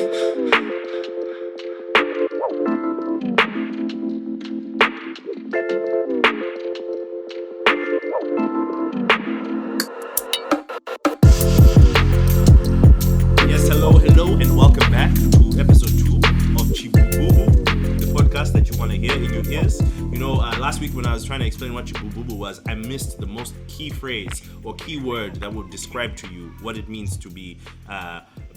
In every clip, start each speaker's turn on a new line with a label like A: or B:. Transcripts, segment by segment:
A: Yes, hello, and welcome back to episode 2 of Chibububu, the podcast that you want to hear in your ears. Last week when I was trying to explain what Chibububu was, I missed the most key phrase or key word that would describe to you what it means to be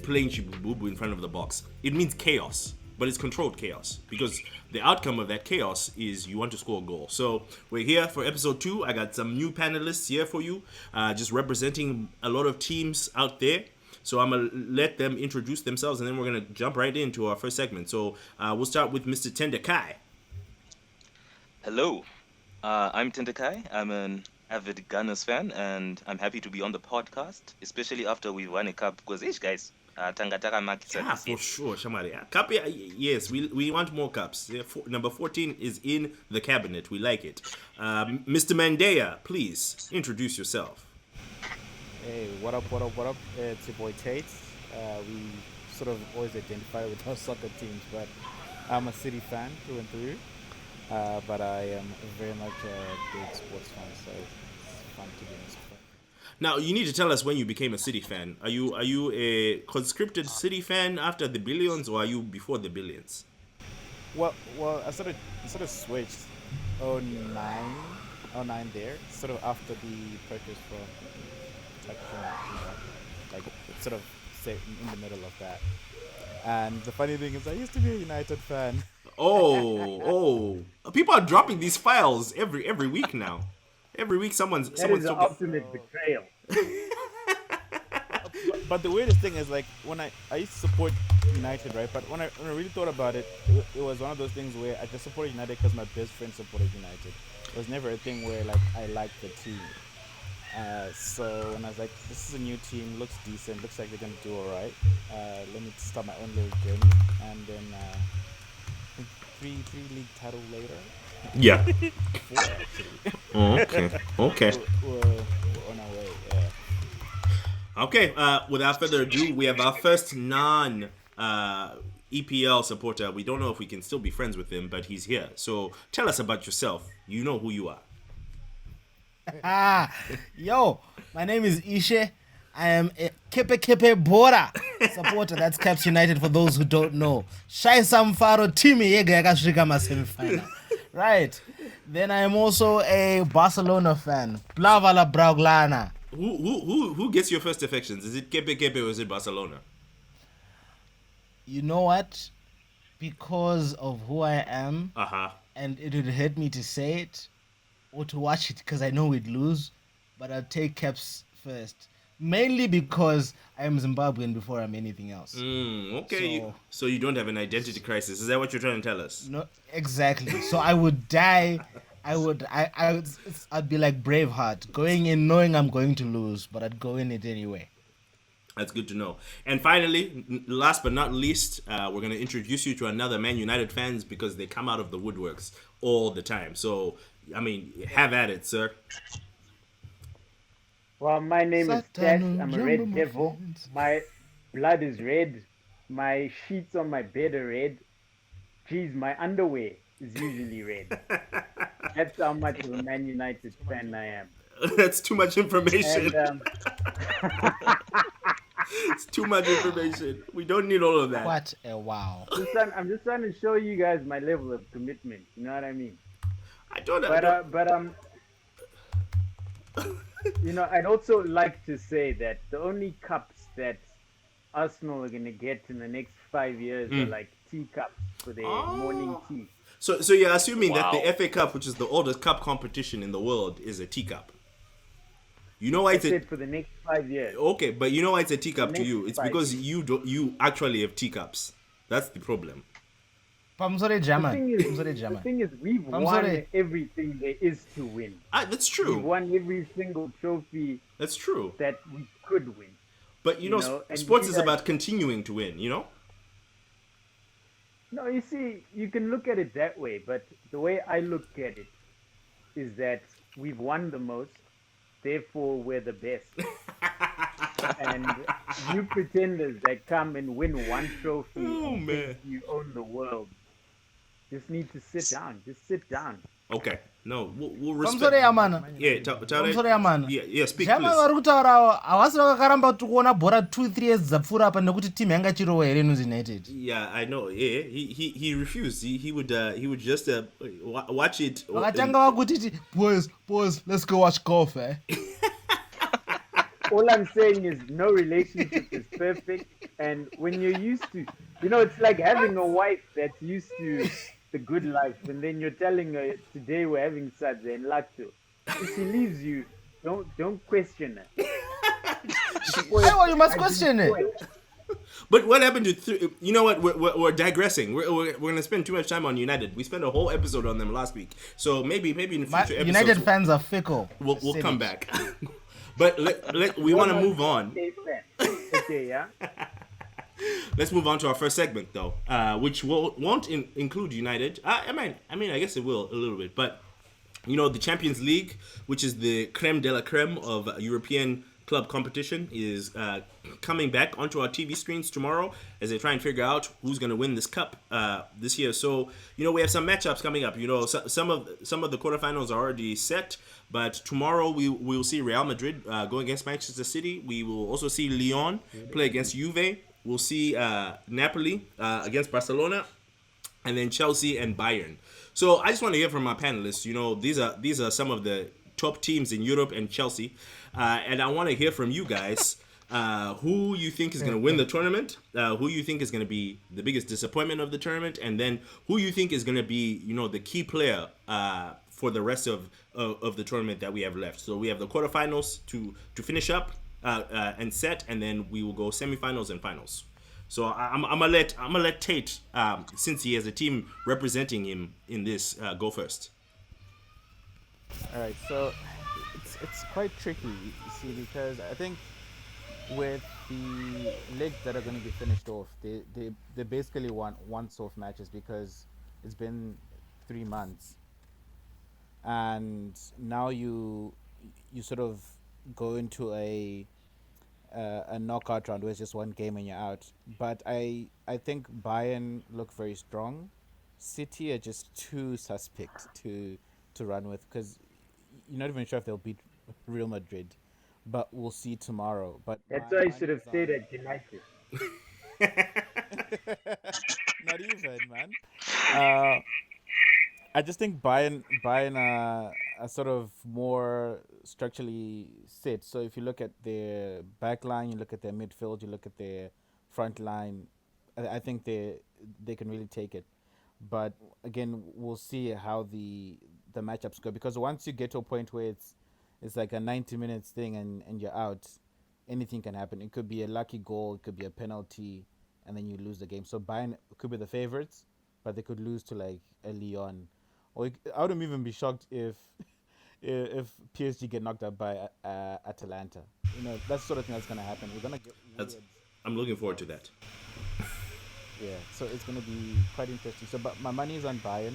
A: playing Chibububu in front of the box. It means chaos, but it's controlled chaos because the outcome of that chaos is you want to score a goal. So we're here for episode 2. I got some new panelists here for you, just representing a lot of teams out there. So I'm going to let them introduce themselves, and then we're going to jump right into our first segment. So we'll start with Mr. Tendekai.
B: Hello, I'm Tendekai. I'm an avid Gunners fan, and I'm happy to be on the podcast, especially after we won a cup. Because, guys, Tangataka Makisa.
A: Yeah, for sure, Shamari. Cup, yes, we want more cups. Yeah, number 14 is in the cabinet. We like it. Mr. Mandea, please introduce yourself.
C: Hey, what up? It's your boy Tate. We sort of always identify with our soccer teams, but I'm a City fan through and through. But I am very much a big sports fan, so it's fun to be in sport.
A: Now, you need to tell us when you became a City fan. Are you a conscripted City fan after the Billions, or are you before the Billions?
C: Well, I sort of switched 09 there, sort of after the purchase from like sort of say in the middle of that. And the funny thing is, I used to be a United fan.
A: Oh! People are dropping these files every week now. Every week, someone's
D: That is the ultimate betrayal.
C: But the weirdest thing is, like, when I used to support United, right? But when I really thought about it, it was one of those things where I just supported United because my best friend supported United. It was never a thing where, like, I liked the team. So when I was like, this is a new team, looks decent, looks like they're gonna do all right. Let me start my own little journey, and then three league title later.
A: Yeah.
C: 4 actually.
A: Okay.
C: We're on our way. Yeah.
A: Okay. Without further ado, we have our first non EPL supporter. We don't know if we can still be friends with him, but he's here. So tell us about yourself. You know who you are.
E: Yo, my name is Ishe. I am a Kepe Bora supporter. That's Caps United for those who don't know. Shai Samfaro Timi Yega Yakashriga semi-final. Right. Then I am also a Barcelona fan. Blavala Brauglana.
A: Who gets your first affections? Is it Kepe or is it Barcelona?
E: You know what? Because of who I am, and it would hurt me to say it or to watch it because I know we'd lose, but I'll take Caps first. Mainly because I am Zimbabwean before I'm anything else.
A: Okay. So you don't have an identity crisis. Is that what you're trying to tell us?
E: No, exactly. So I would die. I'd be like Braveheart, going in knowing I'm going to lose, but I'd go in it anyway.
A: That's good to know. And finally, last but not least, we're going to introduce you to another Man United fans because they come out of the woodworks all the time. So, I mean, have at it, sir.
D: Well, my name is Tash. I'm a red devil. My blood is red. My sheets on my bed are red. Geez, my underwear is usually red. That's how much of a Man United fan I am.
A: That's too much information.
D: And,
A: it's too much information. We don't need all of that.
E: What a wow.
D: I'm just trying to show you guys my level of commitment. You know what I mean?
A: I don't know.
D: I'd also like to say that the only cups that Arsenal are going to get in the next 5 years are like teacups for their morning tea.
A: So you're assuming that the FA Cup, which is the oldest cup competition in the world, is a teacup. You know why it's
D: for the next 5 years.
A: Okay, but you know why it's a teacup to you? It's because
D: years.
A: you actually have teacups. That's the problem.
D: The thing is, we've won everything there is to win.
A: That's true.
D: We've won every single trophy.
A: That's true.
D: That we could win.
A: But you know sports is about continuing to win. You know.
D: No, you see, you can look at it that way, but the way I look at it is that we've won the most, therefore we're the best. and you pretenders that come and win one trophy
A: Oh,
D: and
A: man.
D: think you own the world just need to sit down. Just sit down.
A: Okay, no, we'll
E: pamusoro
A: respect.
E: yamana
A: Yeah,
E: pamusoro yamana
A: yeah, speak
E: zvama
A: please.
E: vari kutaurawo havasi vakakaramba kuti kuona bhora 2-3 years dzapfuura apa nekuti timu yanga chirowa here inonzi united.
A: Yeah, I know. Yeah, he refused. He would just watch it.
E: vakatanga vakutiti boys let's go watch golf eh?
D: All I'm saying is no relationship is perfect. And when you're used to, it's like having a wife that's used to the good life. And then you're telling her, today we're having sadze and lacto. If she leaves you, don't question her.
E: Well, you must question it.
A: But what happened to you know what? We're digressing. We're going to spend too much time on United. We spent a whole episode on them last week. So maybe in future episodes
E: United fans are fickle.
A: We'll come back. But we want to move on.
D: Okay, yeah.
A: Let's move on to our first segment, though, which won't include United. I mean, I guess it will a little bit. But, the Champions League, which is the creme de la creme of European club competition, is coming back onto our TV screens tomorrow as they try and figure out who's going to win this cup this year. So, we have some matchups coming up. Some of the quarterfinals are already set. But tomorrow we will see Real Madrid go against Manchester City. We will also see Lyon play against Juve. We'll see Napoli against Barcelona, and then Chelsea and Bayern. So I just want to hear from our panelists. These are some of the top teams in Europe and Chelsea, and I want to hear from you guys. Who you think is going to win the tournament? Who you think is going to be the biggest disappointment of the tournament? And then who you think is going to be, the key player for the rest of the tournament that we have left. So we have the quarterfinals to finish up and set, and then we will go semifinals and finals. So I'm gonna let Tate, since he has a team representing him in this, go first.
C: All right, so it's quite tricky, you see, because I think with the legs that are going to be finished off, they basically want once-off matches because it's been 3 months, and now you sort of go into a knockout round where it's just one game and you're out. But I think Bayern look very strong. City are just too suspect to run with because you're not even sure if they'll beat Real Madrid. But we'll see tomorrow. But
D: that's why you should have stayed at United.
C: Not even, man. I just think Bayern are sort of more structurally set. So if you look at their back line, you look at their midfield, you look at their front line, I think they can really take it. But again, we'll see how the matchups go, because once you get to a point where it's like a 90 minutes thing and you're out, anything can happen. It could be a lucky goal, it could be a penalty, and then you lose the game. So Bayern could be the favorites, but they could lose to like a Lyon. Or I wouldn't even be shocked if PSG get knocked out by Atalanta. That's the sort of thing that's going to happen. We're going to get
A: I'm looking forward to that.
C: Yeah, so it's going to be quite interesting. So, but my money is on Bayern.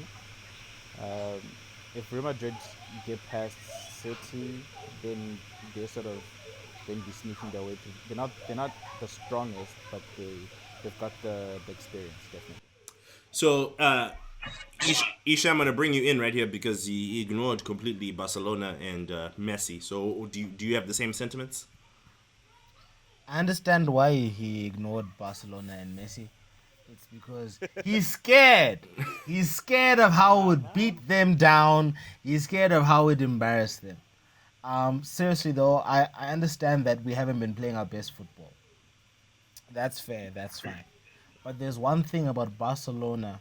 C: If Real Madrid get past City, then they're sort of going to be sneaking their way to. They're not the strongest, but they've got the experience, definitely.
A: So, Isha, I'm going to bring you in right here because he ignored completely Barcelona and Messi. So do you have the same sentiments?
E: I understand why he ignored Barcelona and Messi. It's because he's scared. He's scared of how it would beat them down. He's scared of how it embarrassed them. Seriously though, I understand that we haven't been playing our best football. That's fair, that's fine. But there's one thing about Barcelona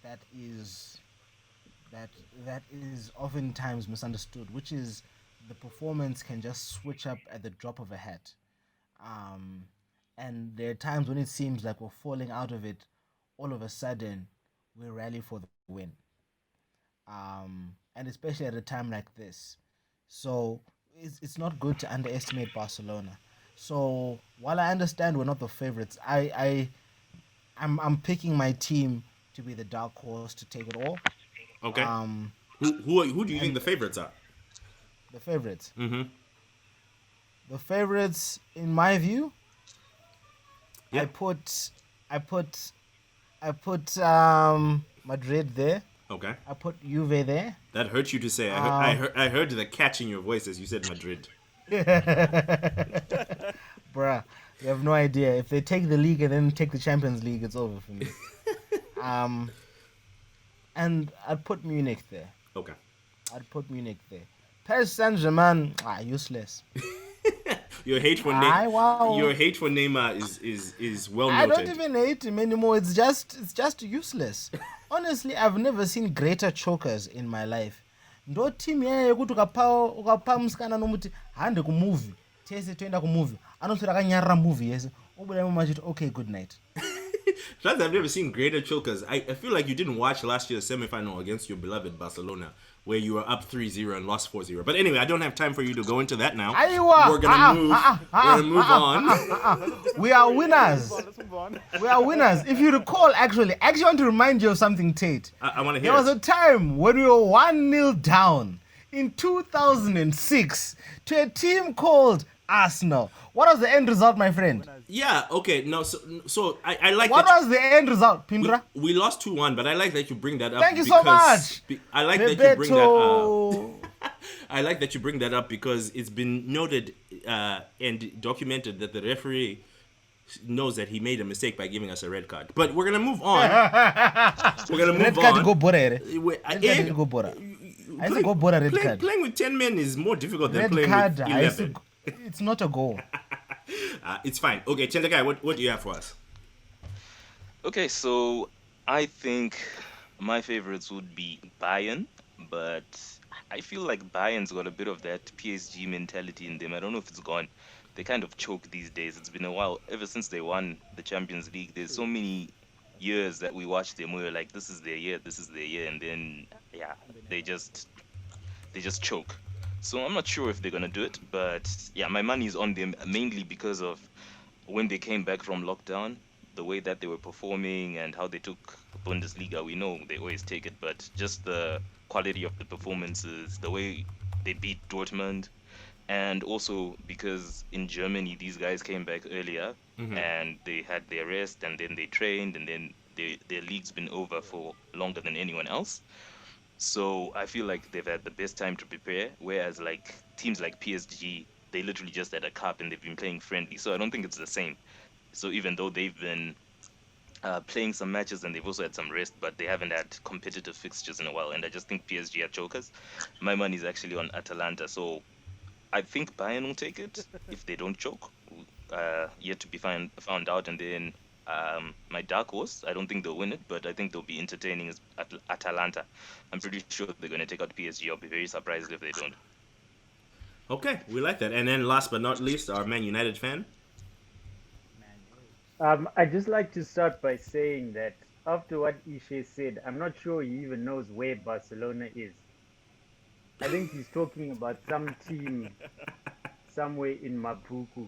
E: that is oftentimes misunderstood, which is the performance can just switch up at the drop of a hat. And there are times when it seems like we're falling out of it, all of a sudden we rally for the win. And especially at a time like this. So it's not good to underestimate Barcelona. So while I understand we're not the favorites, I'm picking my team to be the dark horse to take it all.
A: Okay. Who do you think the favorites are?
E: The favorites.
A: Mm-hmm.
E: The favorites, in my view,
A: Yeah.
E: I put Madrid there.
A: Okay.
E: I put Juve there.
A: That hurt you to say. I heard the catch in your voice as you said Madrid.
E: Bruh, you have no idea. If they take the league and then take the Champions League, it's over for me. And I'd put Munich there.
A: Okay.
E: Paris Saint-Germain, useless.
A: Your hate for your hate for Neymar is well noted.
E: I don't even hate him anymore. It's just useless. Honestly, I've never seen greater chokers in my life. Ndo team yeye yekuti ukapa musikana nomuti hande kumovie tese toenda kumovie anoswera akanyarara movie yese obuda mumachiti okay good night.
A: I've never seen greater chokers. I feel like you didn't watch last year's semi-final against your beloved Barcelona, where you were up 3-0 and lost 4-0. But anyway, I don't have time for you to go into that now. We're gonna move on.
E: We are winners.
C: Let's move on.
E: We are winners. If you recall, I actually want to remind you of something, Tate.
A: I want to hear
E: There was a time when we were 1-0 down in 2006 to a team called Arsenal. What was the end result, my friend?
A: Yeah, okay. No, so I like
E: What
A: that
E: was the end result, Pindra?
A: we lost 2-1, but I like that you bring that up.
E: Thank you so much.
A: I like that you bring that up. I like that you bring that up because it's been noted and documented that the referee knows that he made a mistake by giving us a red card. But we're gonna move on.
E: Red card go bora.
A: Eh,
E: Go bora. I say go bora red card.
A: Playing with 10 men is more difficult than
E: Red
A: playing
E: card.
A: with
E: I say
A: 11.
E: it's not a goal.
A: It's fine. Okay, Chendakai, what do you have for us?
B: Okay, so I think my favorites would be Bayern, but I feel like Bayern's got a bit of that PSG mentality in them. I don't know if it's gone. They kind of choke these days. It's been a while ever since they won the Champions League. There's so many years that we watched them. We were like, this is their year, and then they just choke. So I'm not sure if they're gonna do it, but yeah, my money is on them mainly because of when they came back from lockdown, the way that they were performing and how they took Bundesliga. We know they always take it, but just the quality of the performances, the way they beat Dortmund, and also because in Germany these guys came back earlier and they had their rest and then they trained and then their league's been over for longer than anyone else. So I feel like they've had the best time to prepare, whereas like teams like PSG, they literally just had a cup and they've been playing friendly. So I don't think it's the same. So even though they've been playing some matches and they've also had some rest, but they haven't had competitive fixtures in a while. And I just think PSG are chokers. My money is actually on Atalanta. So I think Bayern will take it if they don't choke. Yet to be found out. And then my dark horse, I don't think they'll win it, but I think they'll be entertaining is Atalanta. I'm pretty sure they're going to take out PSG. I'll be very surprised if they don't.
A: Okay, we like that. And then last but not least, our Man United fan.
D: I'd just like to start by saying that after what Ishe said, I'm not sure he even knows where Barcelona is. I think he's talking about some team somewhere in Mapuku.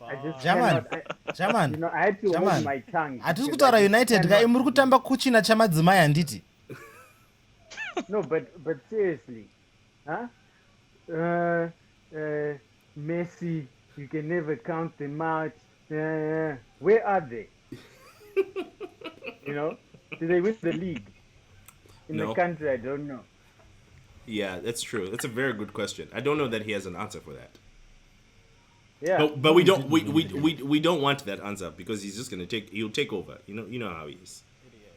D: I just
E: German.
D: I had to hold my tongue.
E: Hatisi
D: because
E: kutaura
D: I just
E: United
D: cannot-
E: kai muri kutamba kuchina chamadzimai handiti.
D: No, but seriously, huh? Messi, you can never count them out. Where are they? Did they win the league? In
A: No.
D: the country, I don't know.
A: Yeah, that's true. That's a very good question. I don't know that he has an answer for that.
D: Yeah.
A: But we don't want that answer because he's just he'll take over. You know how he is.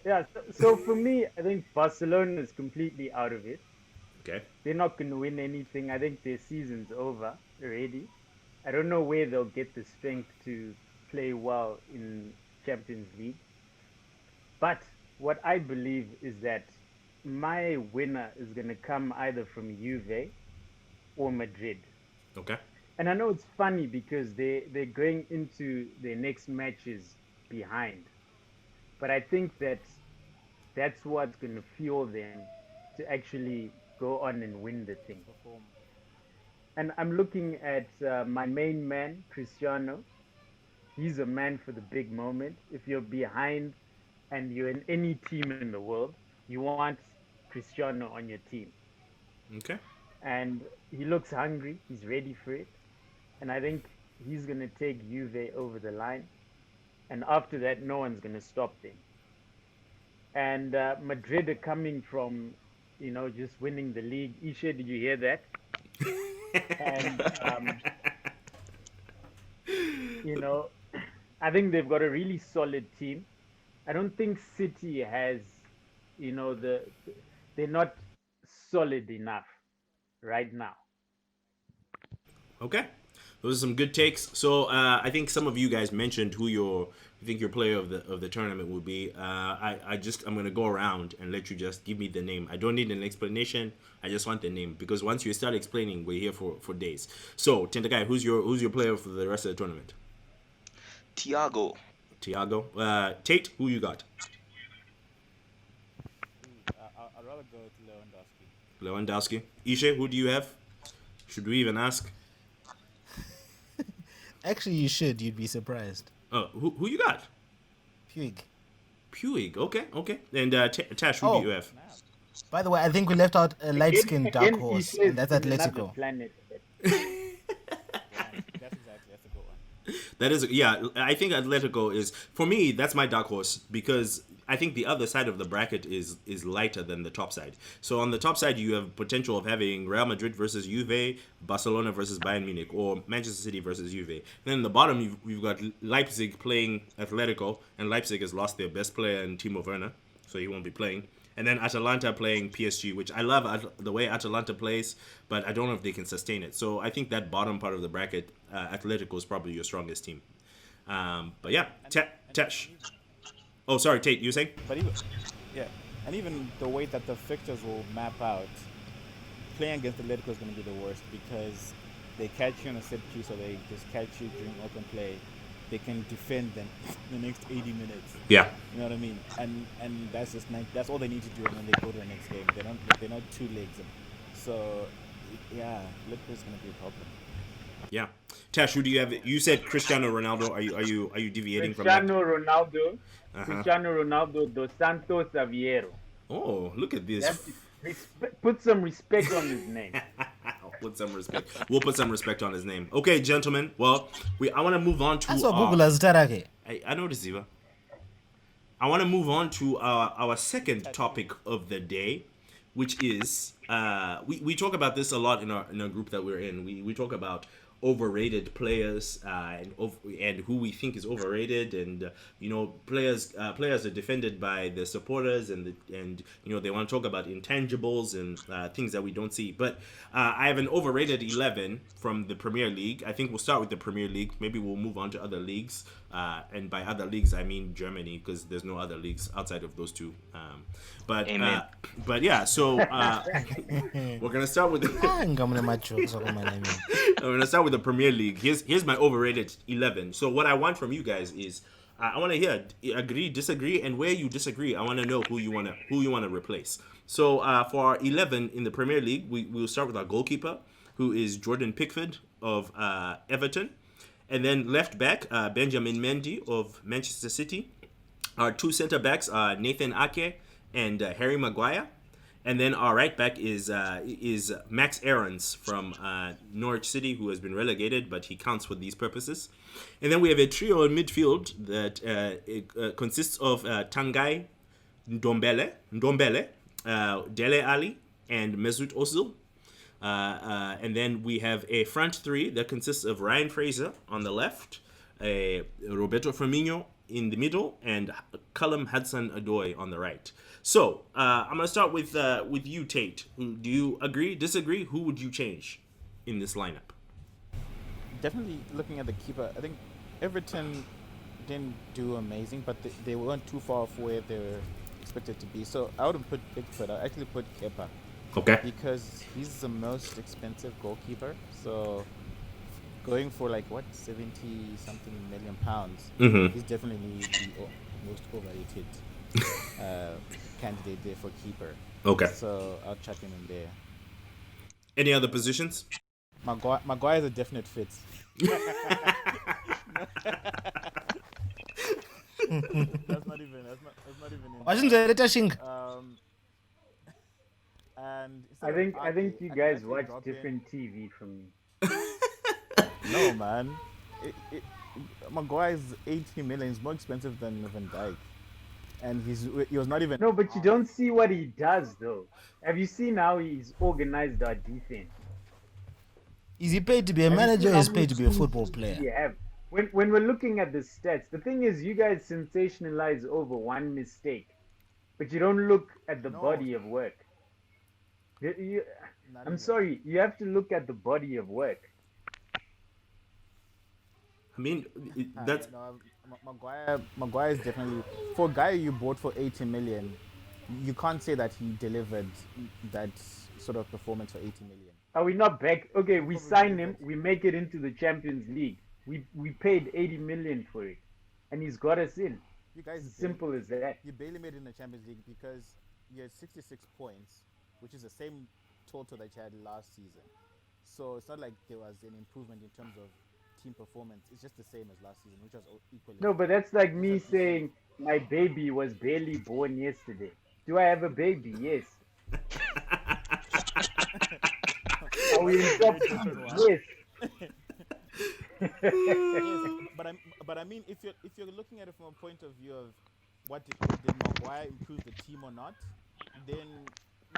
D: Yeah. So for me, I think Barcelona is completely out of it.
A: Okay.
D: They're not going to win anything. I think their season's over already. I don't know where they'll get the strength to play well in Champions League. But what I believe is that my winner is going to come either from Juve or Madrid.
A: Okay.
D: And I know it's funny because they're going into their next matches behind. But I think that's what's going to fuel them to actually go on and win the thing. And I'm looking at my main man, Cristiano. He's a man for the big moment. If you're behind and you're in any team in the world, you want Cristiano on your team.
A: Okay.
D: and he looks hungry. He's ready for it, and I think he's gonna take Juve over the line. And after that, no one's gonna stop them. And Madrid are coming from, just winning the league. Isha, did you hear that? And you know, I think they've got a really solid team. I don't think City has, they're not solid enough right now.
A: Okay, those are some good takes. So I think some of you guys mentioned who you think your player of the tournament would be. I'm gonna go around and let you just give me the name. I don't need an explanation. I just want the name because once you start explaining, we're here for days. So Tentakai, who's your player for the rest of the tournament?
B: Thiago.
A: Tate, who you got?
C: I'd rather go with Lewandowski.
A: Lewandowski. Ishe, who do you have? Should we even ask?
E: Actually, you should. You'd be surprised.
A: Oh, who you got?
E: Puig.
A: Okay. And Tash, who do you have?
E: By the way, I think we left out a light-skinned dark
D: Again,
E: horse,
D: he says
E: and that's
D: it's another
E: Atletico.
D: planet.
C: That's a good one.
A: That is, I think Atletico is, for me, that's my dark horse because I think the other side of the bracket is lighter than the top side. So on the top side, you have potential of having Real Madrid versus Juve, Barcelona versus Bayern Munich, or Manchester City versus Juve. Then in the bottom, you've got Leipzig playing Atletico, and Leipzig has lost their best player in Timo Werner, so he won't be playing. And then Atalanta playing PSG, which I love the way Atalanta plays, but I don't know if they can sustain it. So I think that bottom part of the bracket, Atletico is probably your strongest team. But yeah, Tash. Oh, sorry, Tate, you saying?
C: But even the way that the fixtures will map out, playing against Atletico is going to be the worst because they catch you on a set piece or they just catch you during open play. They can defend them the next 80 minutes.
A: Yeah.
C: You know what I mean? And that's just that's all they need to do, and then they go to the next game. They're not two legs. So yeah, Atletico is going to be a problem.
A: Yeah. Tash, who do you have? You said Cristiano Ronaldo. Are you deviating from that?
D: Cristiano Ronaldo dos Santos Aveiro.
A: Oh, look at this.
D: Put some respect on his name.
A: Put some respect. We'll put some respect on his name. Okay, gentlemen. Well, I want to move on to.
E: That's what Google has done.
A: I noticed, Ziva. I want to move on to our second topic of the day, which is we talk about this a lot in our group that we're in. We talk about overrated players and who we think is overrated, and players are defended by the supporters, and they want to talk about intangibles and things that we don't see. But I have an overrated 11 from the Premier League. I think we'll start with the Premier League. Maybe we'll move on to other leagues, and by other leagues I mean Germany, because there's no other leagues outside of those two. But yeah, so we're gonna start with
E: I'm
A: gonna start with the Premier League. Here's my overrated 11. So what I want from you guys is I want to hear agree, disagree, and where you disagree, I want to know who you want to replace. So for our 11 in the Premier League, we'll start with our goalkeeper, who is Jordan Pickford of Everton, and then left back Benjamin Mendy of Manchester City. Our two centre backs are Nathan Ake and Harry Maguire. And then our right back is Max Aarons from Norwich City, who has been relegated, but he counts for these purposes. And then we have a trio in midfield that consists of Tanguy Ndombele, Dele Alli, and Mesut Ozil. And then we have a front three that consists of Ryan Fraser on the left, Roberto Firmino in the middle, and Callum Hudson-Odoi on the right. So I'm gonna start with you, Tate. Do you agree, disagree? Who would you change in this lineup?
C: Definitely looking at the keeper, I think Everton didn't do amazing, but they weren't too far off where they were expected to be. So I wouldn't put Pickford. I actually put Kepa.
A: Okay.
C: Because he's the most expensive goalkeeper. So going for 70-something million pounds, he's definitely the most overrated candidate there for keeper.
A: Okay.
C: So I'll chuck him in there.
A: Any other positions?
C: Maguire's a definite fit. That's not even.
E: Wasn't there a shing?
C: And
D: I think you
C: I can
D: guys
C: actually
D: watch
C: drop
D: different TV from me.
C: in. No, man. Maguire's 80 million is more expensive than Van Dijk, and he was not even.
D: No, but you don't see what he does though. Have you seen how he's organized our defense?
E: Is he paid to be a
D: Have you
E: manager
D: seen
E: or
D: how
E: is
D: many
E: paid to be a
D: clean
E: football
D: sheets
E: player?
D: we have? When we're looking at the stats, the thing is, you guys sensationalize over one mistake, but you don't look at the
C: No,
D: body of work. You,
C: not
D: I'm
C: even.
D: sorry, you have to look at the body of work.
A: I mean, that's
C: No, Maguire is definitely for a guy you bought for 80 million. You can't say that he delivered that sort of performance for 80 million.
D: Are we not back? Okay,
C: He
D: we
C: probably
D: sign him,
C: delivered.
D: we make it into the Champions League. We paid 80 million for it, and he's got us in.
C: You guys,
D: It's as simple as that.
C: you barely made it in the Champions League because you had 66 points, which is the same total that you had last season. So it's not like there was an improvement in terms of team performance. It's just the same as last season, which was equally.
D: No, but that's like
C: You
D: me
C: just have to see.
D: saying my baby was barely born yesterday. Do I have a baby? Yes. Are we in top
C: Very
D: two?
C: different one.
D: Yes.
C: Yes, but I mean, if you're looking at it from a point of view of what did Maguire improve the team or not, then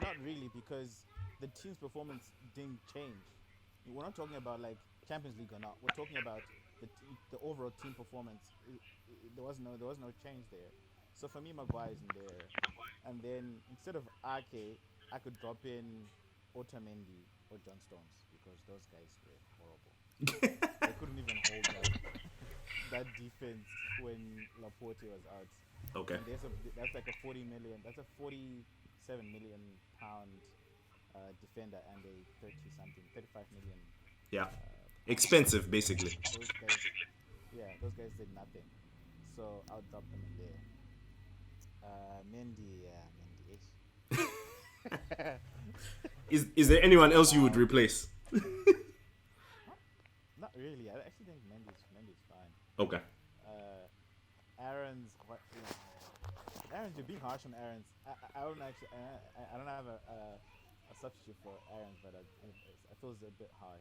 C: not really because the team's performance didn't change. We're not talking about like Champions League or not. We're talking about the overall team performance. There was no change there. So for me, Maguire isn't there. And then instead of Ake, I could drop in Otamendi or John Stones because those guys were horrible. They couldn't even hold that defense when Laporte was out.
A: okay.
C: And that's like a 40 million. That's a 47 million pound defender and a 30 something, 35 million.
A: Yeah,
C: Pound.
A: expensive basically.
C: Those guys, yeah, those guys did nothing. So I'll drop them in there. Mendy, yeah, Mendy.
A: Is there anyone else you would replace?
C: Not really. I actually think Mendy's fine.
A: Okay.
C: Aaron's what? Aaron's, you're being harsh on Aaron's. I don't actually. I don't have a substitute for Aaron's, but I feel it's a bit harsh.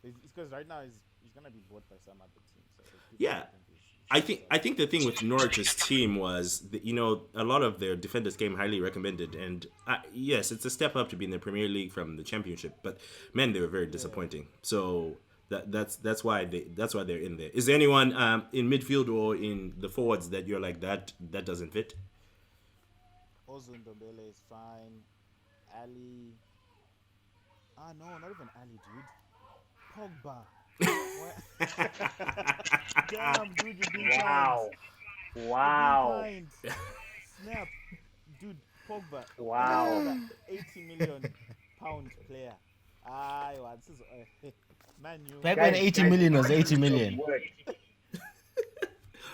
C: It's because right now he's gonna be bought by some other team. So
A: Yeah. I think the thing with Norwich's team was that, a lot of their defenders came highly recommended, and yes, it's a step up to be in the Premier League from the Championship, but man, they were very disappointing. So that's why they're in there. Is there anyone in midfield or in the forwards that you're like that doesn't fit?
C: Ozun Dombele is fine. Ali. No, not even Ali, dude. Pogba. Damn, dude, you're being
D: Wow.
C: kind.
D: Wow.
C: You're being kind. Snap, dude. Pogba.
D: Wow.
C: 80 million pound player. This is Man U.
E: Back when 80 million was 80 million.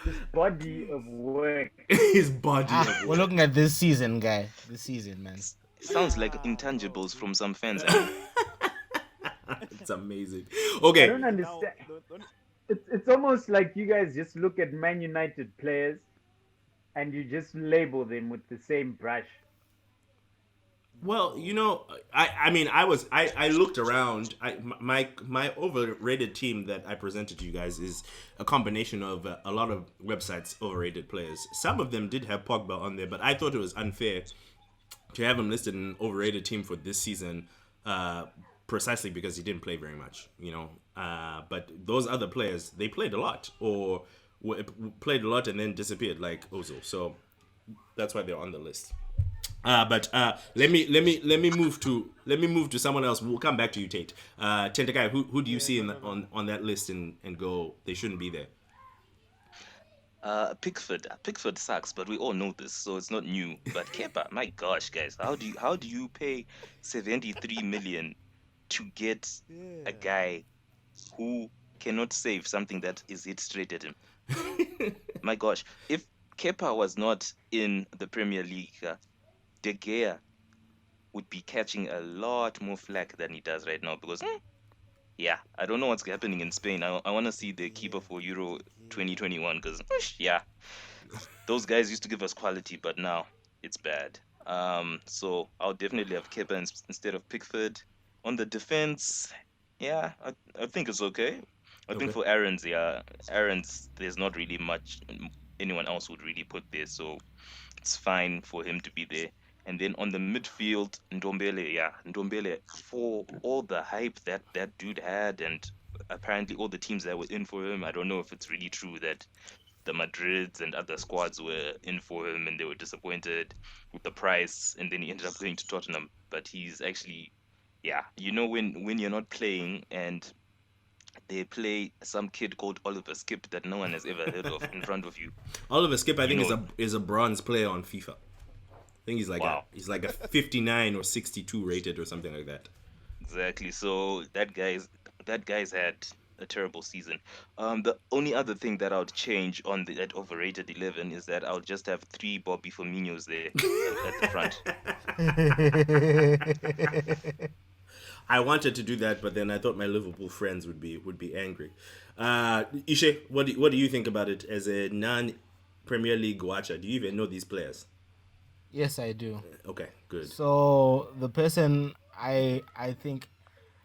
D: This body of work.
A: His body.
E: We're looking at this season, guy. This season, man.
B: It sounds like intangibles from some fans.
A: It's amazing.
D: I
A: Okay.
D: don't understand. It's almost like you guys just look at Man United players and you just label them with the same brush.
A: Well, I looked around. My overrated team that I presented to you guys is a combination of a lot of websites overrated players. Some of them did have Pogba on there, but I thought it was unfair to have him listed in an overrated team for this season, precisely because he didn't play very much. But those other players, they played a lot or played a lot and then disappeared like Ozil. So that's why they're on the list. But let me move to someone else. We'll come back to you, Tate. Tentakai, who do you see on that list and go? They shouldn't be there.
B: Pickford sucks, but we all know this, so it's not new. But Kepa, my gosh, guys, how do you pay 73 million to get a guy who cannot save something that is hit straight at him? My gosh, if Kepa was not in the Premier League, De Gea would be catching a lot more flack than he does right now because, yeah, I don't know what's happening in Spain. I want to see the keeper for Euro 2021 because, yeah, those guys used to give us quality, but now it's bad. So I'll definitely have Kepa instead of Pickford. On the defense, yeah, I think it's okay. I think
A: Okay.
B: for Aaron's, there's not really much anyone else would really put there, so it's fine for him to be there. And then on the midfield, Ndombele, yeah, Ndombele, for all the hype that that dude had, and apparently all the teams that were in for him, I don't know if it's really true that the Madrids and other squads were in for him and they were disappointed with the price, and then he ended up going to Tottenham. But he's actually, yeah, when you're not playing and they play some kid called Oliver Skip that no one has ever heard of in front of you,
A: Oliver Skip, I
B: you
A: think,
B: know,
A: is a bronze player on FIFA. I think
B: wow,
A: he's like a 59 or 62 rated or something like that.
B: exactly. So that guy's had a terrible season. The only other thing that I would change on the at overrated 11 is that I'll just have three Bobby Firminos there at the front.
A: I wanted to do that, but then I thought my Liverpool friends would be angry. Ishe, what do you think about it as a non Premier League watcher? Do you even know these players?
E: Yes, I do.
A: Okay, good.
E: So the person I think,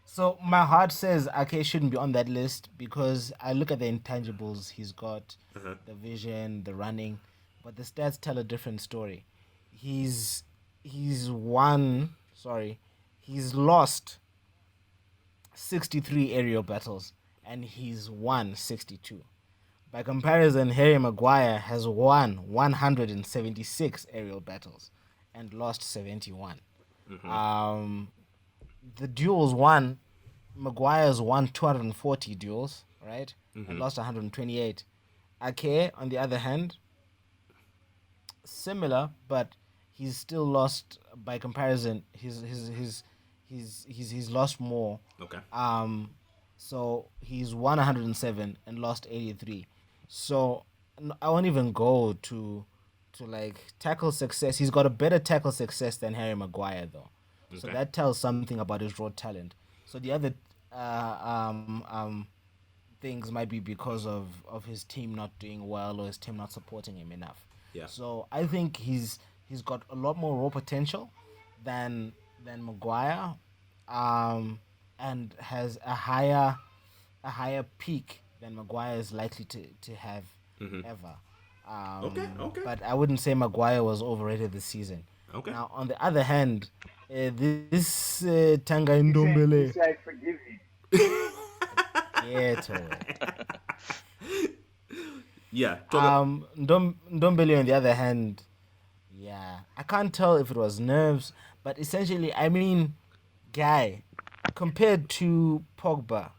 E: so my heart says Ake shouldn't be on that list because I look at the intangibles he's got, the vision, the running, but the stats tell a different story. He's he's won, sorry, he's lost 63 aerial battles and he's won 62. By comparison, Harry Maguire has won 176 aerial battles and lost 71. Um, the duels won, Maguire's won 240 duels, right? And lost 128. Ake, on the other hand, similar, but he's still lost by comparison. He's lost more.
A: Okay.
E: Um, so he's won 107 and lost 83. So I won't even go to like tackle success. He's got a better tackle success than Harry Maguire though. So
A: Okay.
E: that tells something about his raw talent. So the other uh, um, um, things might be because of his team not doing well or his team not supporting him enough.
A: Yeah.
E: So I think he's got a lot more raw potential than Maguire, um, and has a higher peak than Maguire is likely to have ever.
A: Okay. Okay.
E: But I wouldn't say Maguire was overrated this season.
A: Okay.
E: Now, on the other hand, this Tanga
D: You
E: Ndombele,
D: say I forgive you.
E: yeah, totally.
A: Yeah. Talk.
E: Ndombele, on the other hand, yeah, I can't tell if it was nerves, but essentially, I mean, guy, compared to Pogba,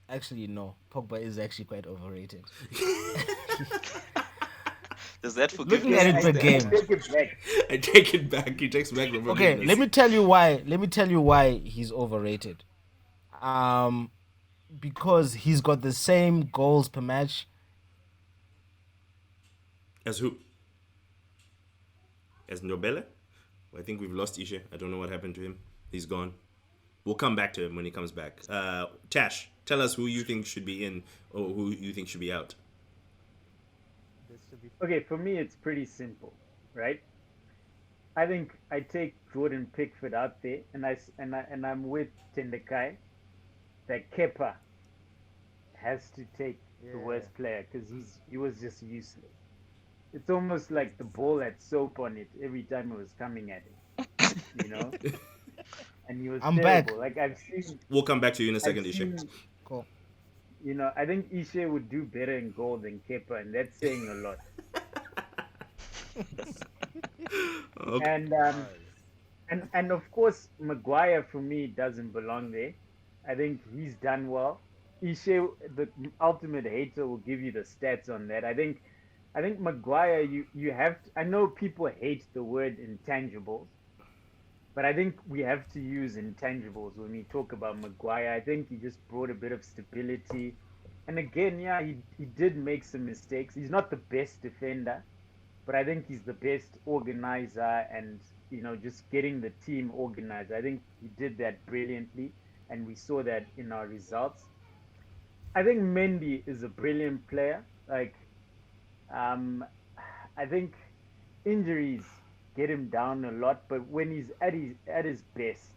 E: actually, no, Pogba is actually quite overrated.
B: Does that
E: Looking at it
B: forgiveness
E: per
D: I
B: stand?
E: game,
D: take it back.
A: I take it back. He takes back the
E: okay,
A: forgiveness.
E: let me tell you why. Let me tell you why he's overrated. Um, because he's got the same goals per match.
A: As who? As Nobele? I think we've lost Ishe. I don't know what happened to him. He's gone. We'll come back to him when he comes back. Tash, tell us who you think should be in or who you think should be out.
D: Okay, for me, it's pretty simple, right? I think I take Jordan Pickford out there, and I'm with Tendekai that Kepa has to take the
C: Yeah.
D: worst player because he was just useless. It's almost like the ball had soap on it every time it was coming at him, you know. And he was
E: I'm back.
D: terrible. Like
A: We'll come back to you in a
D: I've
A: second, Ishe.
D: seen,
E: Cool.
D: I think Ishe would do better in goal than Kepa, and that's saying a lot.
A: Okay.
D: And of course, Maguire for me doesn't belong there. I think he's done well. Ishe, the ultimate hater, will give you the stats on that. I think Maguire, you have. I know people hate the word intangibles, but I think we have to use intangibles when we talk about Maguire. I think he just brought a bit of stability. And again, yeah, he did make some mistakes. He's not the best defender, but I think he's the best organizer and, just getting the team organized. I think he did that brilliantly, and we saw that in our results. I think Mendy is a brilliant player. Like, um, I think injuries get him down a lot. But when he's at his best,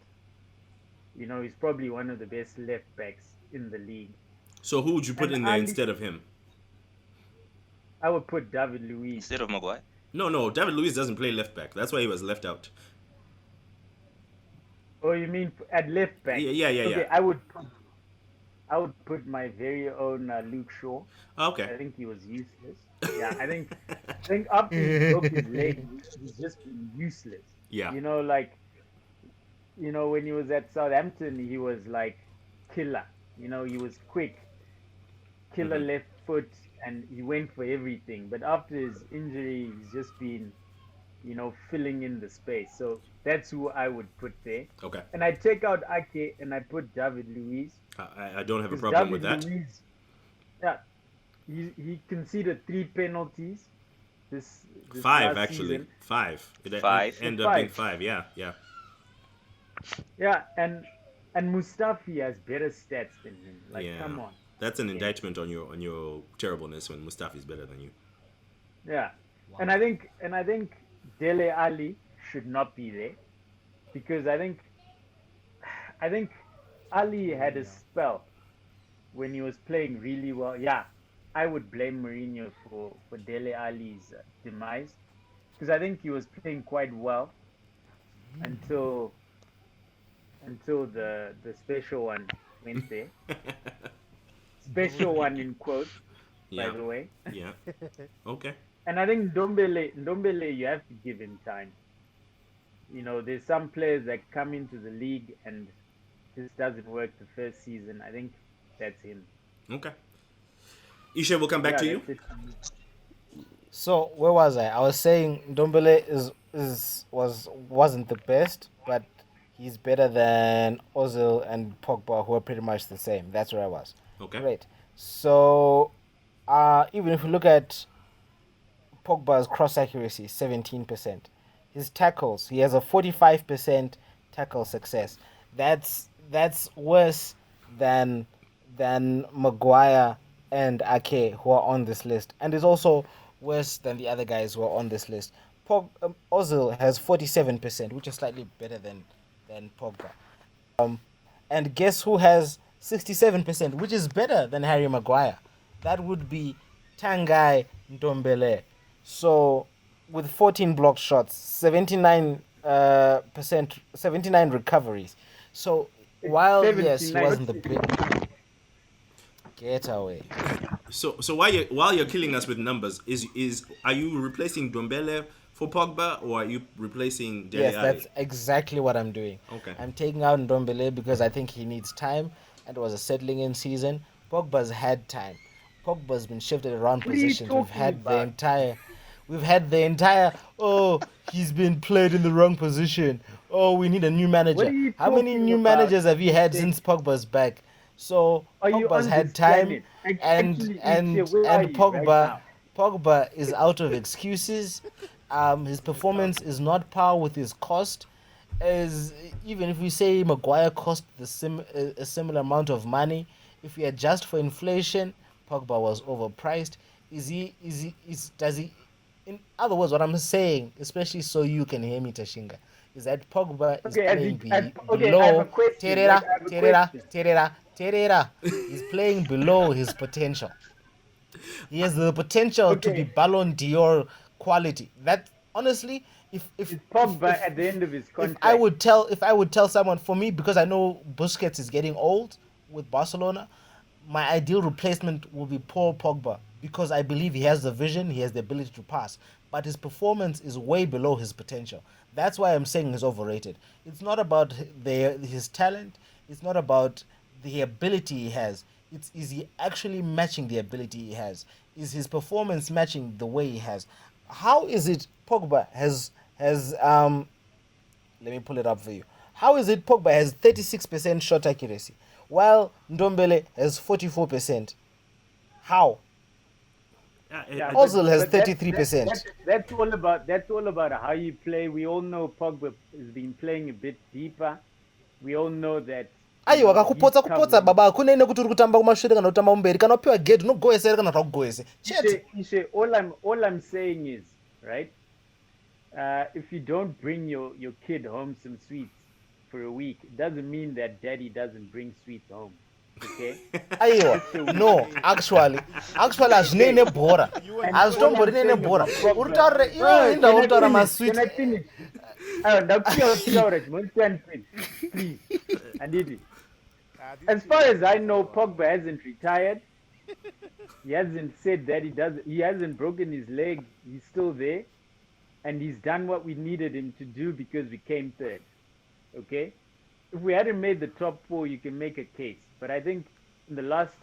D: he's probably one of the best left backs in the league.
A: So who would you put
D: And
A: in there
D: Ali,
A: instead of him?
D: I would put David Luiz.
B: Instead of Maguire.
A: No, David Luiz doesn't play left back. That's why he was left out.
D: Oh, you mean at left back?
A: Yeah.
D: Okay, I would put my very own Luke Shaw.
A: Okay.
D: I think he was useless. Yeah, I think after he broke his leg, he's just been useless.
A: Yeah.
D: When he was at Southampton, he was like killer. He was quick, killer left foot, and he went for everything. But after his injury, he's just been, filling in the space. So that's who I would put there.
A: Okay.
D: And I take out Ake and I put David Luiz.
A: I don't have a problem with that.
D: Luiz, yeah, he conceded 3 penalties. This
A: 5
D: last
A: actually.
D: season.
A: 5.
B: Five.
A: It ended up being 5. Yeah.
D: Yeah, and Mustafi has better stats than him. Like,
A: Yeah.
D: come on.
A: That's an indictment on your terribleness when Mustafi's better than you.
D: Yeah, and I think Dele Ali should not be there because I think Ali had a spell when he was playing really well. Yeah, I would blame Mourinho for Dele Ali's demise because I think he was playing quite well until the special one went there. Special one in quotes,
A: Yeah.
D: by the way.
A: Yeah. Okay.
D: And I think Ndombele, you have to give him time. There's some players that come into the league and just doesn't work the first season. I think that's him.
A: Okay. Isha, we'll come back to you.
D: That's it.
E: So where was I? I was saying Ndombele wasn't the best, but he's better than Ozil and Pogba, who are pretty much the same. That's where I was.
A: Okay.
E: Great. So even if we look at Pogba's cross accuracy, 17%. His tackles, he has a 45% tackle success. That's worse than Maguire and Ake, who are on this list, and is also worse than the other guys who are on this list. Ozil has 47%, which is slightly better than Pogba. And guess who has 67%, which is better than Harry Maguire? That would be Tanguy Ndombele. So, with 14 blocked shots, 79 recoveries. So, while yes, he
D: 79.
E: wasn't the big. Get away.
A: So while you're killing us with numbers, are you replacing Ndombele for Pogba or are you replacing Dele
E: Yes,
A: Alli?
E: that's exactly what I'm doing.
A: Okay.
E: I'm taking out Ndombele because I think he needs time, and it was a settling in season. Pogba's had time. Pogba's been shifted around
D: What are you
E: positions. We've
D: talking
E: had
D: about?
E: the entire. Oh, he's been played in the wrong position. Oh, we need a new
D: What
E: manager.
D: are you
E: How many
D: talking
E: new
D: about?
E: managers have you had since Pogba's back? So
D: Are you
E: Pogba's
D: on
E: had
D: this
E: time,
D: planet?
E: and
D: Actually,
E: and
D: Iche, where are
E: and
D: you right now?
E: Pogba is out of excuses. His performance is not par with his cost. As even if we say Maguire cost a similar amount of money, if we adjust for inflation, Pogba was overpriced. Does he? In other words, what I'm saying, especially so you can hear me, Tashinga, is that Pogba is
D: Okay,
E: playing
D: I have a
E: below
D: question.
E: Terera,
D: I have a
E: Terera,
D: question.
E: Terera, Terera. He's playing below his potential. He has the potential to be
D: Okay.
E: Ballon d'Or quality. That honestly, if
D: Pogba at the end of his contract.
E: if I would tell someone, for me, because I know Busquets is getting old with Barcelona, my ideal replacement will be Paul Pogba, because I believe he has the vision, he has the ability to pass, but his performance is way below his potential. That's why I'm saying he's overrated. It's not about his talent. It's not about the ability he has. Is he actually matching the ability he has? Is his performance matching the way he has? How is it Pogba has let me pull it up for you. How is it Pogba has 36% shot accuracy while Ndombele has 44%? How?
D: Yeah,
E: Ozil has
D: but that-
E: 33%.
D: That's all about how you play. We all know Pogba has been playing a bit deeper. We all know that.
E: aiwa
D: he's
E: kakupotsa
D: covering-
E: baba kunene kuti uri kutamba kumashure kana kutamba kumberi kana upiwa gate unogoesa here kana kuti hakugoese chete.
D: Ishe, all I'm saying is, right? if you don't bring your kid home some sweets for a week, it doesn't mean that daddy doesn't bring sweets home. Okay,
E: Aiwa,
D: just a week.
E: no, actually hazvinei
D: Okay,
E: nebhora,
D: and all I'm
E: hazvitombori
D: saying
E: nebhora.
D: about
E: Uri
D: Pogba,
E: taurire iwe
D: bro,
E: inda uri kutaura
D: Can
E: maswiti.
D: I finish? Ndakusiya uchitaura chimondisiya finish, please. Anditi. As far as I know, Pogba hasn't retired. He hasn't said that he does. He hasn't broken his leg. He's still there, and he's done what we needed him to do because we came third. Okay, if we hadn't made the top four, you can make a case. But I think in the last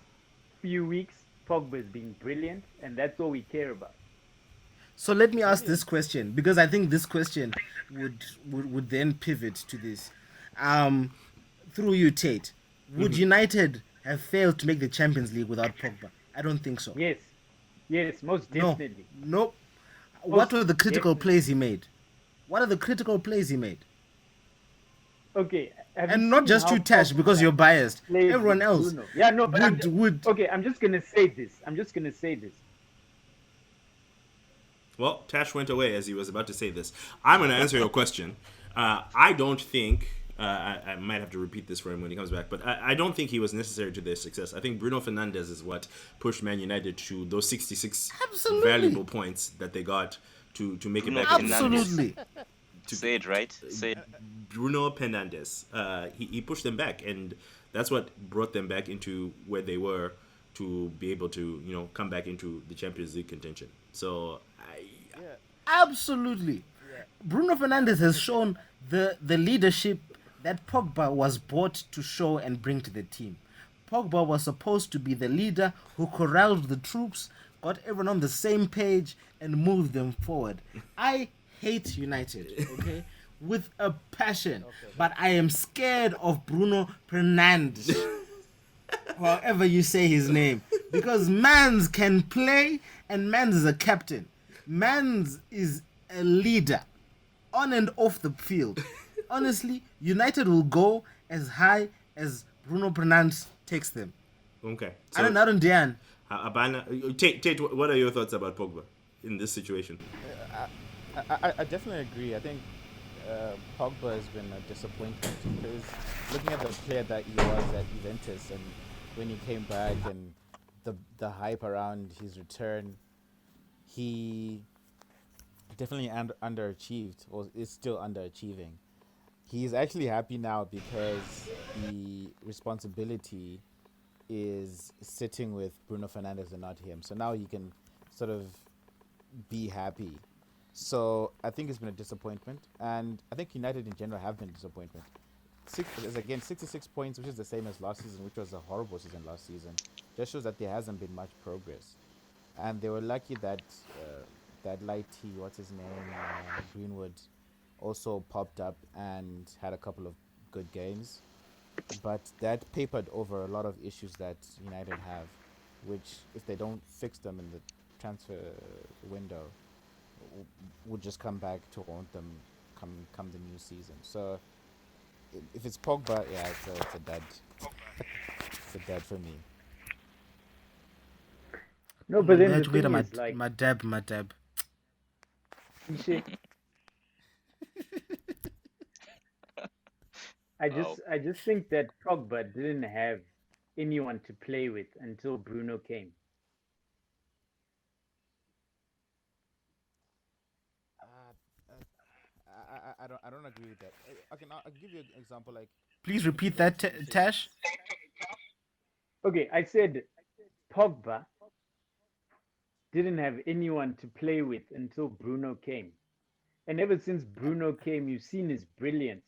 D: few weeks, Pogba's been brilliant, and that's all we care about.
E: So let me ask this question, because I think this question would then pivot to this. Through you, Tate, would United have failed to make the Champions League without Pogba? I don't think so.
D: Yes, yes, most
E: No,
D: definitely.
E: nope. What were the critical
D: definitely.
E: plays he made? What are the critical plays he made?
D: Okay, have you
E: And not
D: seen
E: just
D: how
E: you, Tash, because
D: Pogba
E: you're biased.
D: played
E: Everyone
D: with
E: else
D: Bruno? Yeah, no, but
E: would.
D: okay, I'm just gonna say this. I'm just gonna say this.
A: Well, Tash went away as he was about to say this. I'm going to answer your question. I don't think, I might have to repeat this for him when he comes back, but I don't think he was necessary to their success. I think Bruno Fernandes is what pushed Man United to those 66
E: Absolutely.
A: valuable points that they got to make it
B: Bruno
A: back.
E: Absolutely.
B: Say it right. Say it.
A: Bruno Fernandes. He pushed them back, and that's what brought them back into where they were to be able to, come back into the Champions League contention. So,
E: Absolutely. Bruno Fernandes has shown the leadership that Pogba was bought to show and bring to the team. Pogba was supposed to be the leader who corralled the troops, got everyone on the same page, and moved them forward. I hate United, okay, with a passion, but I am scared of Bruno Fernandes. However you say his name, because Mans can play and Mans is a captain. Mans is a leader on and off the field. Honestly, United will go as high as Bruno Fernandes takes them.
A: okay.
E: I don't Dan.
A: Abana, Tate, what are your thoughts about Pogba in this situation?
C: I definitely agree. I think Pogba has been a disappointment because looking at the player that he was at Juventus and when he came back and the hype around his return, he definitely underachieved or is still underachieving. He's actually happy now because the responsibility is sitting with Bruno Fernandes and not him. So now he can sort of be happy. So I think it's been a disappointment, and I think United in general have been a disappointment. 66 points, which is the same as last season, which was a horrible season last season. Just shows that there hasn't been much progress, and they were lucky that that lighty, what's his name, Greenwood, also popped up and had a couple of good games, but that papered over a lot of issues that United have, which if they don't fix them in the transfer window, would just come back to haunt them come the new season. So if it's Pogba, yeah, it's a dud. It's a dud for me.
D: No, but then the
E: Wait,
D: thing
E: my
D: is, like,
E: dab.
D: Ishe, I just think that Pogba didn't have anyone to play with until Bruno came.
C: I don't agree with that. Okay, now I'll give you an example. Like,
E: Please repeat that, Tash.
D: Okay, I said Pogba didn't have anyone to play with until Bruno came. And ever since Bruno came, you've seen his brilliance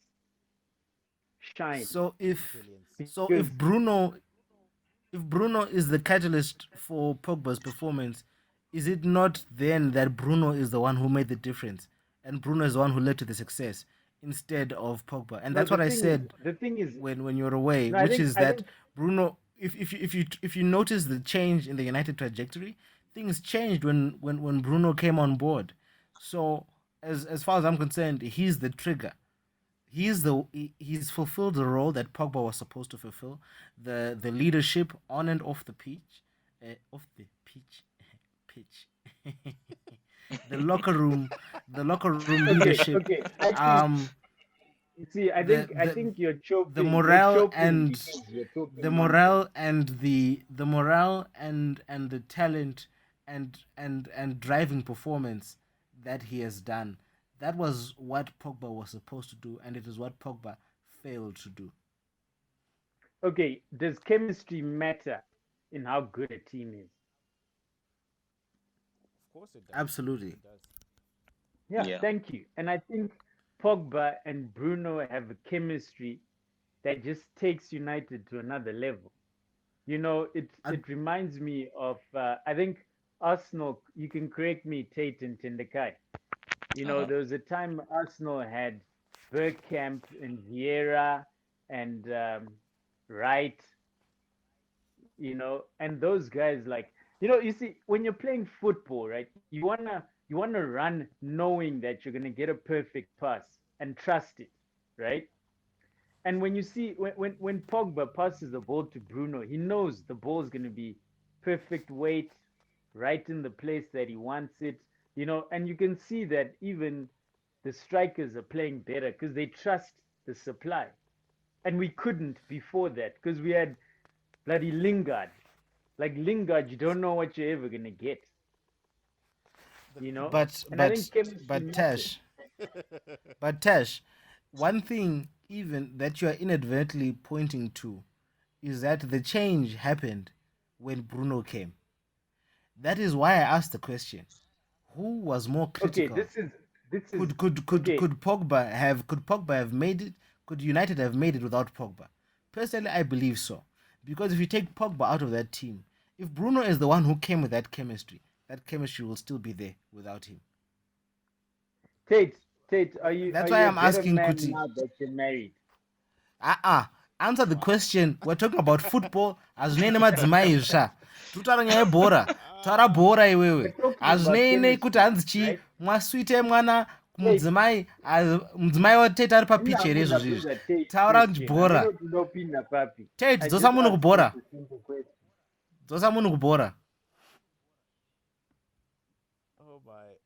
D: shine.
E: So if
D: Because
E: Bruno is the catalyst for Pogba's performance, is it not then that Bruno is the one who made the difference and Bruno is the one who led to the success instead of Pogba? And
D: no,
E: that's what I said
D: the thing is,
E: when you're away,
D: no, I
E: which
D: think-
E: is
D: I
E: that
D: think-
E: Bruno, if you notice the change in the United trajectory, things changed when Bruno came on board. So as far as I'm concerned, he's he's fulfilled the role that Pogba was supposed to fulfill, the leadership on and off the pitch, pitch, the locker room, the locker room
D: Okay,
E: leadership,
D: okay. I think
E: um,
D: see. I
E: the
D: think I
E: the
D: think you're
E: the
D: choking. You're
E: morale
D: choking
E: and
D: because you're
E: the
D: talking nonsense.
E: morale and the morale and the talent and driving performance that he has done. That was what Pogba was supposed to do, and it is what Pogba failed to do.
D: Okay, does chemistry matter in how good a team is?
C: Of course it does. Of course
E: Absolutely.
C: it does.
D: Yeah,
B: Yeah.
D: thank you. And I think Pogba and Bruno have a chemistry that just takes United to another level. You know,
E: Uh,
D: it reminds me of I think Arsenal. You can correct me, Tate and Tendekai. You know,
B: Uh-huh.
D: there was a time Arsenal had Bergkamp and Vieira and Wright, you know, and those guys like, you know, you see when you're playing football, right? You wanna run knowing that you're gonna get a perfect pass and trust it, right? And when you see when Pogba passes the ball to Bruno, he knows the ball's gonna be perfect weight, right in the place that he wants it, you know, and you can see that even the strikers are playing better because they trust the supply. And we couldn't before that because we had bloody Lingard. Like Lingard, you don't know what you're ever gonna get,
C: The,
D: you know.
E: but
D: And I
E: but
D: think chemistry
E: but
D: matters.
E: Tash, but Tash, one thing even that you are inadvertently pointing to is that the change happened when Bruno came. That is why I asked the question: who was more
D: Okay,
E: critical?
D: this is
E: Could
D: okay.
E: Pogba have made it? Could United have made it without Pogba? Personally, I believe so. Because if you take Pogba out of that team, if Bruno is the one who came with that chemistry will still be there without him.
D: Tate, Tate, are
E: That's why
D: you a
E: I'm
D: better
E: asking
D: man
E: Kuti.
D: now that you're married?
E: Ah, answer the
C: wow.
E: question. We're talking about football. Hazvinei madzimai sha. Tutaura nyaya yebhora. Taura
C: Ah,
E: bhora
D: We're
E: iwewe.
D: talking about
E: Hazvinei kuti
D: chemistry,
E: hanzi chi
D: right?
E: mwasvite mwana
D: Tate,
E: mudzimai watete ari papichi here izvozvo izvi.
D: ndinobvunza Tate
E: Taura
D: question.
E: bhora.
D: Handinoti ndopinda papi.
E: Tate,
D: I
E: dzosa
D: just
E: munhu
D: asked Tate
E: kubhora.
D: a simple question.
E: Dzosa munhu kubhora.
C: oh my.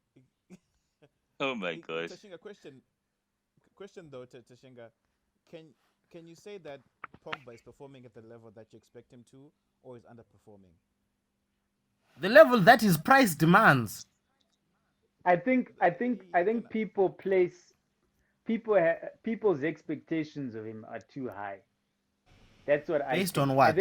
B: Oh my gosh.
C: Tashinga, question though, Tashinga, can can you say that Pogba is performing at the level that you expect him to, or is underperforming?
E: The level that his price demands.
D: I
C: You can.
D: think people's expectations of him are too high. That's what I
E: Based on
D: think.
E: what?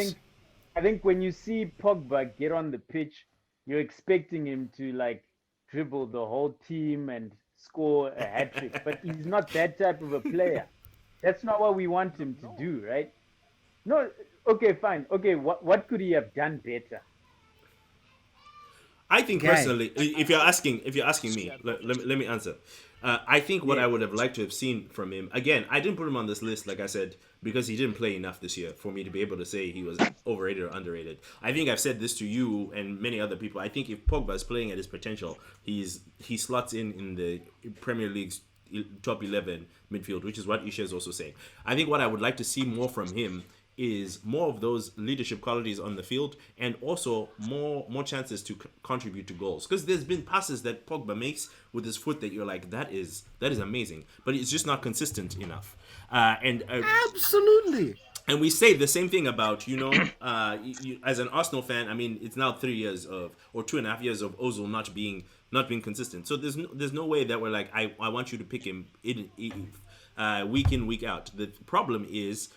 D: I think when you see Pogba get on the pitch, you're expecting him to like dribble the whole team and score a hat trick, but he's not that type of a player. That's not what we want
C: No,
D: him to
C: no.
D: do, right? No, okay, fine. Okay, what could he have done better?
A: I think
E: Guy.
A: personally, if you're asking me,
C: Yeah, go for it.
A: let me answer. I think what I
D: Yes.
A: would have liked to have seen from him again. I didn't put him on this list, like I said, because he didn't play enough this year for me to be able to say he was overrated or underrated. I think I've said this to you and many other people. I think if Pogba is playing at his potential, he slots in the Premier League's top 11 midfield, which is what Isha is also saying. I think what I would like to see more from him is more of those leadership qualities on the field and also more chances to contribute to goals, because there's been passes that Pogba makes with his foot that you're like, that is amazing, but it's just not consistent enough.
E: Absolutely.
A: And we say the same thing about, as an Arsenal fan. I mean, it's now 3 years of, or 2.5 years of Ozil not being consistent. So there's no way that we're like, I want you to pick him week in, week out. The problem is,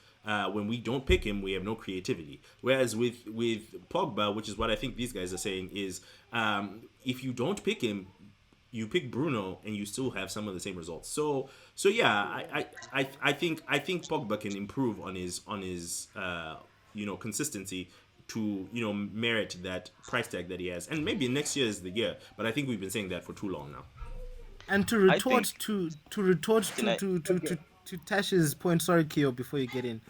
A: when we don't pick him, we have no creativity. Whereas with Pogba, which is what I think these guys are saying, is if you don't pick him, you pick Bruno and you still have some of the same results. So yeah, I think Pogba can improve on his consistency to merit that price tag that he has, and maybe next year is the year. But I think we've been saying that for too long now.
E: And to
B: I think
E: retort
B: can I
E: to Tash's point, sorry Kyo, before you get in.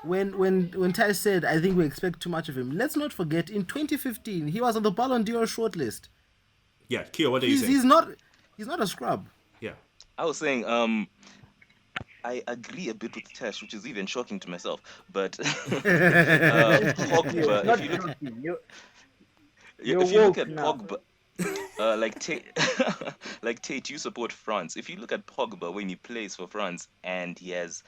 E: When Tash said I think we expect too much of him, let's not forget in 2015 he was on the Ballon d'Or shortlist.
A: Yeah, Kio, what are you
E: He's
A: saying?
E: he's not a scrub.
A: Yeah.
B: I was saying I agree a bit with Tash, which is even shocking to myself. But
D: Thank you. You're
B: Pogba,
D: not joking. You're
B: if you look
D: woke
B: at
D: now.
B: Pogba, Like Tate, like Tate, you support France. If you look at Pogba when he plays for France, and he has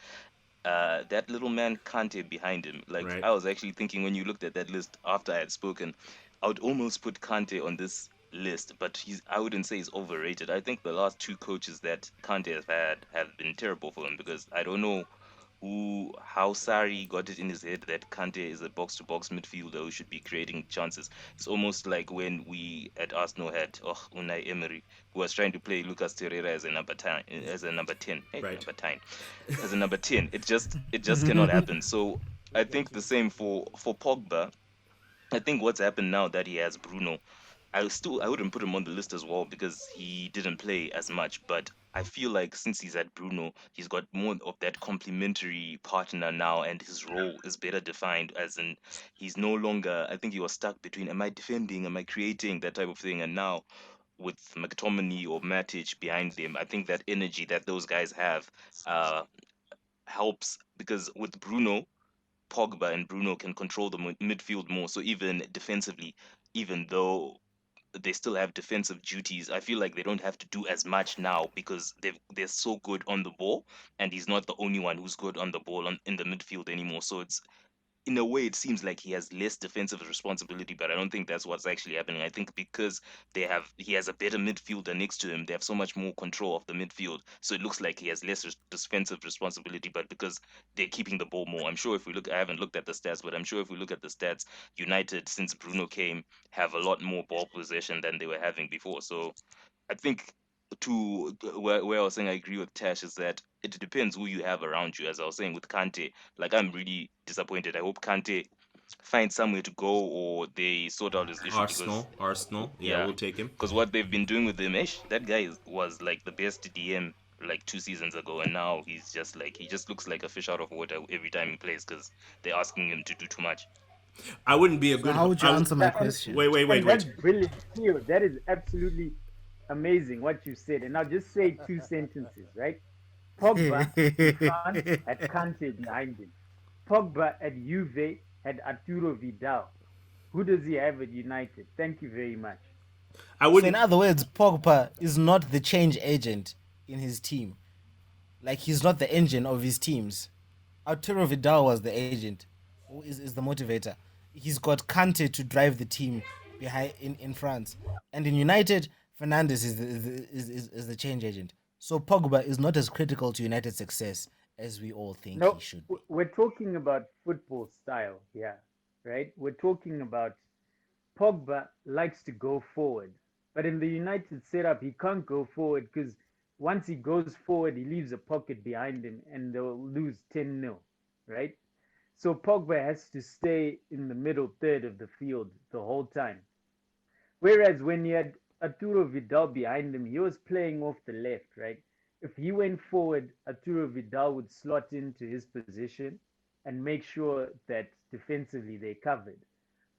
B: that little man Kante behind him. Like
A: Right.
B: I was actually thinking when you looked at that list after I had spoken, I would almost put Kante on this list, but I wouldn't say he's overrated. I think the last two coaches that Kante has had have been terrible for him because I don't know how Sari got it in his head that Kante is a box to box midfielder who should be creating chances. It's almost like when we at Arsenal had Unai Emery, who was trying to play Lucas Torreira as a number 10. Hey,
A: Right.
B: number 10 as a number 10. It just cannot happen. So I think the same for Pogba. I think what's happened now that he has Bruno, I wouldn't put him on the list as well because he didn't play as much, but I feel like since he's at Bruno, he's got more of that complementary partner now, and his role is better defined. As in, he's no longer. I think he was stuck between am I defending, am I creating, that type of thing. And now with McTominay or Matic behind them, I think that energy that those guys have uh, helps because with Bruno, Pogba and Bruno can control the midfield more. So even defensively, even though they still have defensive duties, I feel like they don't have to do as much now because they're so good on the ball, and he's not the only one who's good on the ball in the midfield anymore. So it's in a way it seems like he has less defensive responsibility, but I don't think that's what's actually happening. I think because he has a better midfielder next to him, they have so much more control of the midfield, so it looks like he has less defensive responsibility, but because they're keeping the ball more. I'm sure if we look, I haven't looked at the stats, but I'm sure if we look at the stats, United since Bruno came have a lot more ball possession than they were having before. So I think where I was saying I agree with Tash is that it depends who you have around you. As I was saying with Kante, like I'm really disappointed. I hope Kante finds somewhere to go or they sort out his issue because
A: Arsenal. Yeah,
B: yeah,
A: we'll take him.
B: because what they've been doing with him, that guy was like the best DM like 2 seasons ago, and now he's just like he just looks like a fish out of water every time he plays because they're asking him to do too much.
A: I wouldn't be a
E: So
A: good.
E: how would you answer my
D: Yeah,
E: question?
A: Wait, wait, wait,
D: and
A: wait.
D: that's brilliant, Theo. That is absolutely amazing what you said. And I'll just say two sentences, right? Pogba in France had Kante behind him. Pogba at Juve had Arturo Vidal. Who does he have at United? Thank you very much.
A: I
E: So in
A: wouldn't.
E: other words, Pogba is not the change agent in his team. Like he's not the engine of his teams. Arturo Vidal was the agent, who is the motivator. He's got Kante to drive the team behind in France, and in United, Fernandes is the change agent. So Pogba is not as critical to United's success as we all think he
D: No,
E: should be.
D: we're talking about football style here, right? We're talking about Pogba likes to go forward, but in the United setup, he can't go forward because once he goes forward, he leaves a pocket behind him and they'll lose 10-0, right? So Pogba has to stay in the middle third of the field the whole time. Whereas when he had Arturo Vidal behind him, he was playing off the left, right? If he went forward, Arturo Vidal would slot into his position and make sure that defensively they covered.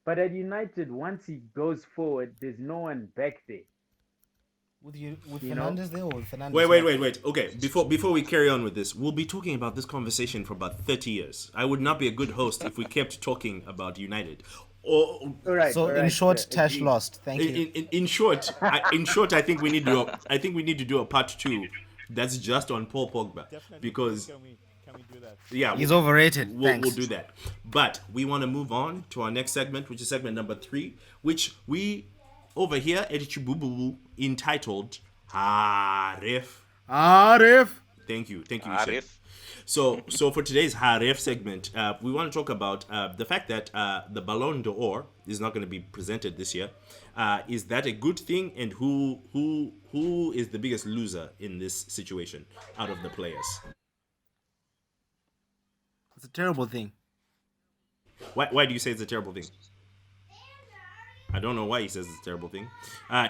D: But at United, once he goes forward, there's no one back there,
E: With
D: you know?
E: Fernandes there or with
A: Wait,
E: Fernandes
A: wait,
E: not
A: wait,
E: there?
A: wait. Okay, before we carry on with this, we'll be talking about this conversation for about 30 years. I would not be a good host if we kept talking about United. Or
E: So
D: All
E: in
D: right,
E: short, Tash
D: agreed.
E: lost. Thank you.
A: in short, I think we need to do a part two that's just on Paul Pogba
C: Definitely.
A: because
C: Can we do that?
A: yeah,
E: He's overrated.
A: we'll
E: Thanks.
A: do that. But we want to move on to our next segment, which is segment number 3, which we over here at Chibubu entitled Harif.
E: Arif.
A: Thank you, Ishe.
B: Arif,
A: So for today's Harif segment, we want to talk about the fact that the Ballon d'Or is not going to be presented this year. Is that a good thing? And who is the biggest loser in this situation out of the players?
E: It's a terrible thing.
A: Why do you say it's a terrible thing? I don't know why he says it's a terrible thing.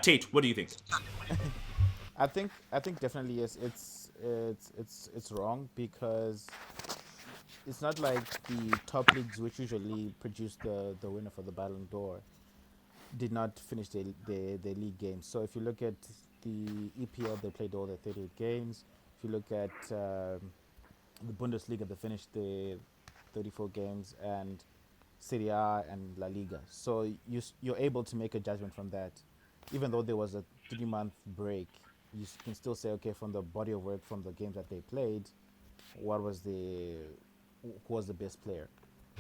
A: Tate, what do you think?
C: I think definitely yes. It's wrong because it's not like the top leagues, which usually produce the winner for the Ballon d'Or, did not finish their league games. So if you look at the EPL, they played all their 38 games. If you look at the Bundesliga, they finished their 34 games, and Serie A and La Liga. So you're able to make a judgment from that even though there was a 3-month break, you can still say, okay, from the body of work from the games that they played, who was the best player?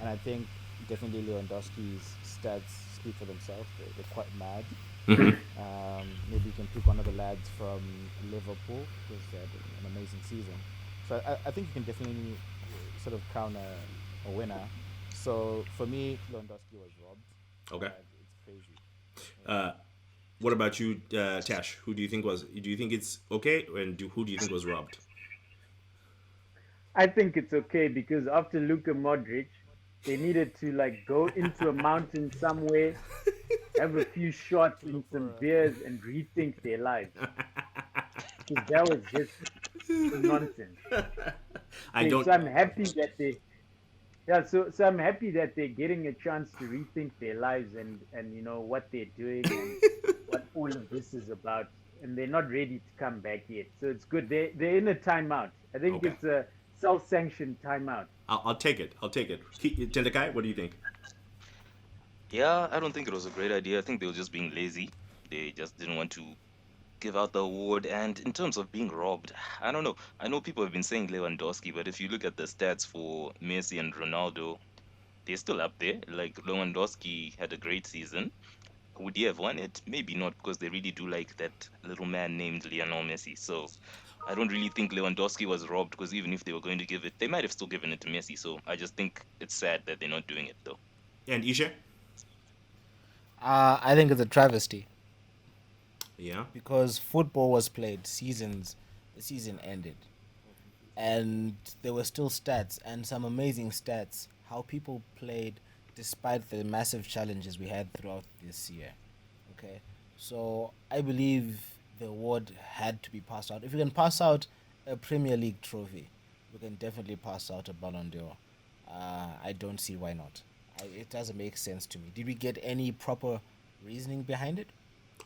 C: And I think definitely Lewandowski's stats speak for themselves. They're quite mad. Maybe you can pick one of the lads from Liverpool because they had an amazing season. So I think you can definitely sort of crown a winner. So for me, Lewandowski was robbed.
A: Okay.
C: It's crazy.
A: What about you, Tash? Who do you think was? Do you think it's okay, and who do you think was robbed?
D: I think it's okay because after Luka Modric, they needed to like go into a mountain somewhere, have a few shots and some beers, and rethink their lives. Because that was just nonsense.
A: I don't.
D: So I'm happy that they, yeah. So I'm happy that they're getting a chance to rethink their lives and what they're doing and what all of this is about. And they're not ready to come back yet. So it's good. They're in a timeout. I think
A: Okay.
D: it's a self-sanctioned timeout.
A: I'll take it. I'll take it. Tendekai, what do you think?
B: Yeah, I don't think it was a great idea. I think they were just being lazy. They just didn't want to give out the award. And in terms of being robbed, I don't know. I know people have been saying Lewandowski, but if you look at the stats for Messi and Ronaldo, they're still up there. Like Lewandowski had a great season. Would he have won it? Maybe not, because they really do like that little man named Lionel Messi. So I don't really think Lewandowski was robbed, because even if they were going to give it, they might have still given it to Messi. So I just think it's sad that they're not doing it though.
A: And Isha?
E: I think it's a travesty
A: Yeah.
E: because football was played, the season ended, and there were still stats and some amazing stats how people played despite the massive challenges we had throughout this year. Okay, so I believe the award had to be passed out. If you can pass out a Premier League trophy, we can definitely pass out a Ballon d'Or. I don't see why not. It doesn't make sense to me. Did we get any proper reasoning behind it?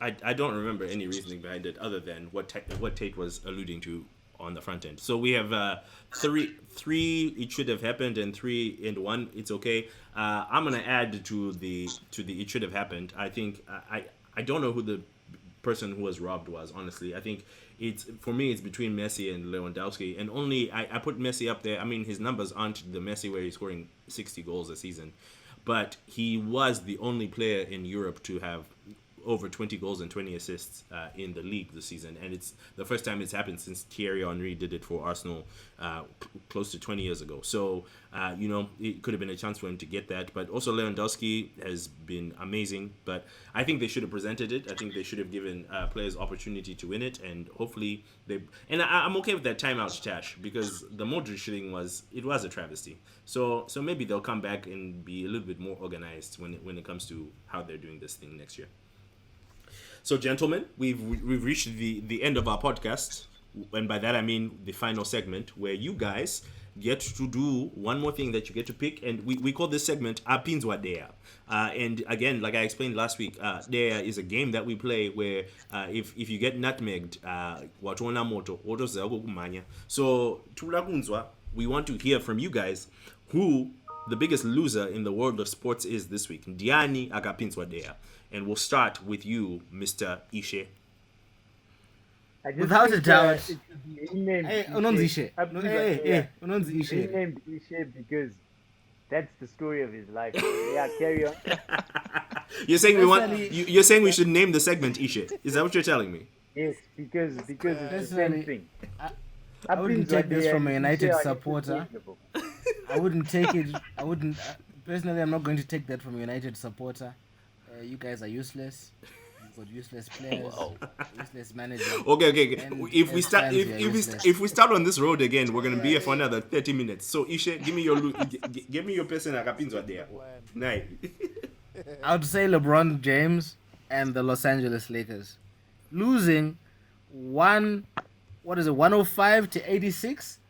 A: I don't remember any reasoning behind it other than what Tate was alluding to on the front end. So we have three it should have happened and 3 and 1 it's okay. I'm gonna add to the it should have happened. I think I don't know who the person who was robbed was, honestly. I think it's, for me, it's between Messi and Lewandowski, and only I put Messi up there. I mean, his numbers aren't the Messi where he's scoring 60 goals a season, but he was the only player in Europe to have over 20 goals and 20 assists in the league this season, and it's the first time it's happened since Thierry Henry did it for Arsenal close to 20 years ago. So it could have been a chance for him to get that, but also Lewandowski has been amazing. But I think they should have presented it. I think they should have given players opportunity to win it, and hopefully they. And I'm okay with that timeout, Tash, because the Modric thing was a travesty. So maybe they'll come back and be a little bit more organized when it comes to how they're doing this thing next year. So, gentlemen, we've reached the end of our podcast, and by that I mean the final segment where you guys get to do one more thing that you get to pick, and we call this segment Apinzwa Dea. And again, like I explained last week, Dea is a game that we play where if you get nutmegged, watuona moto, otoza kumanya. So, tulakunzwa, we want to hear from you guys who the biggest loser in the world of sports is this week. Ndiani akapinzwa Dea. And we'll start with you, Mr. Ishe.
E: Without a doubt.
D: It should be renamed
E: Hey, Unonzi Ishe. Unonzi Ishe.
D: renamed Ishe because that's the story of his life. Yeah, carry on.
A: You're saying you're saying we should name the segment Ishe. Is that what you're telling me?
D: Yes, because it's the same thing.
E: I wouldn't take this from a United supporter. I wouldn't take it. Personally, I'm not going to take that from a United supporter. You guys are useless. You've got useless players, useless managers.
A: Okay.
E: And
A: If we
E: as
A: start
E: fans, we are useless.
A: if we start on this road again, we're gonna be here for another 30 minutes. So Ishe, give me your person akapinzwa there. Nice.
E: I would say LeBron James and the Los Angeles Lakers losing 105 to 86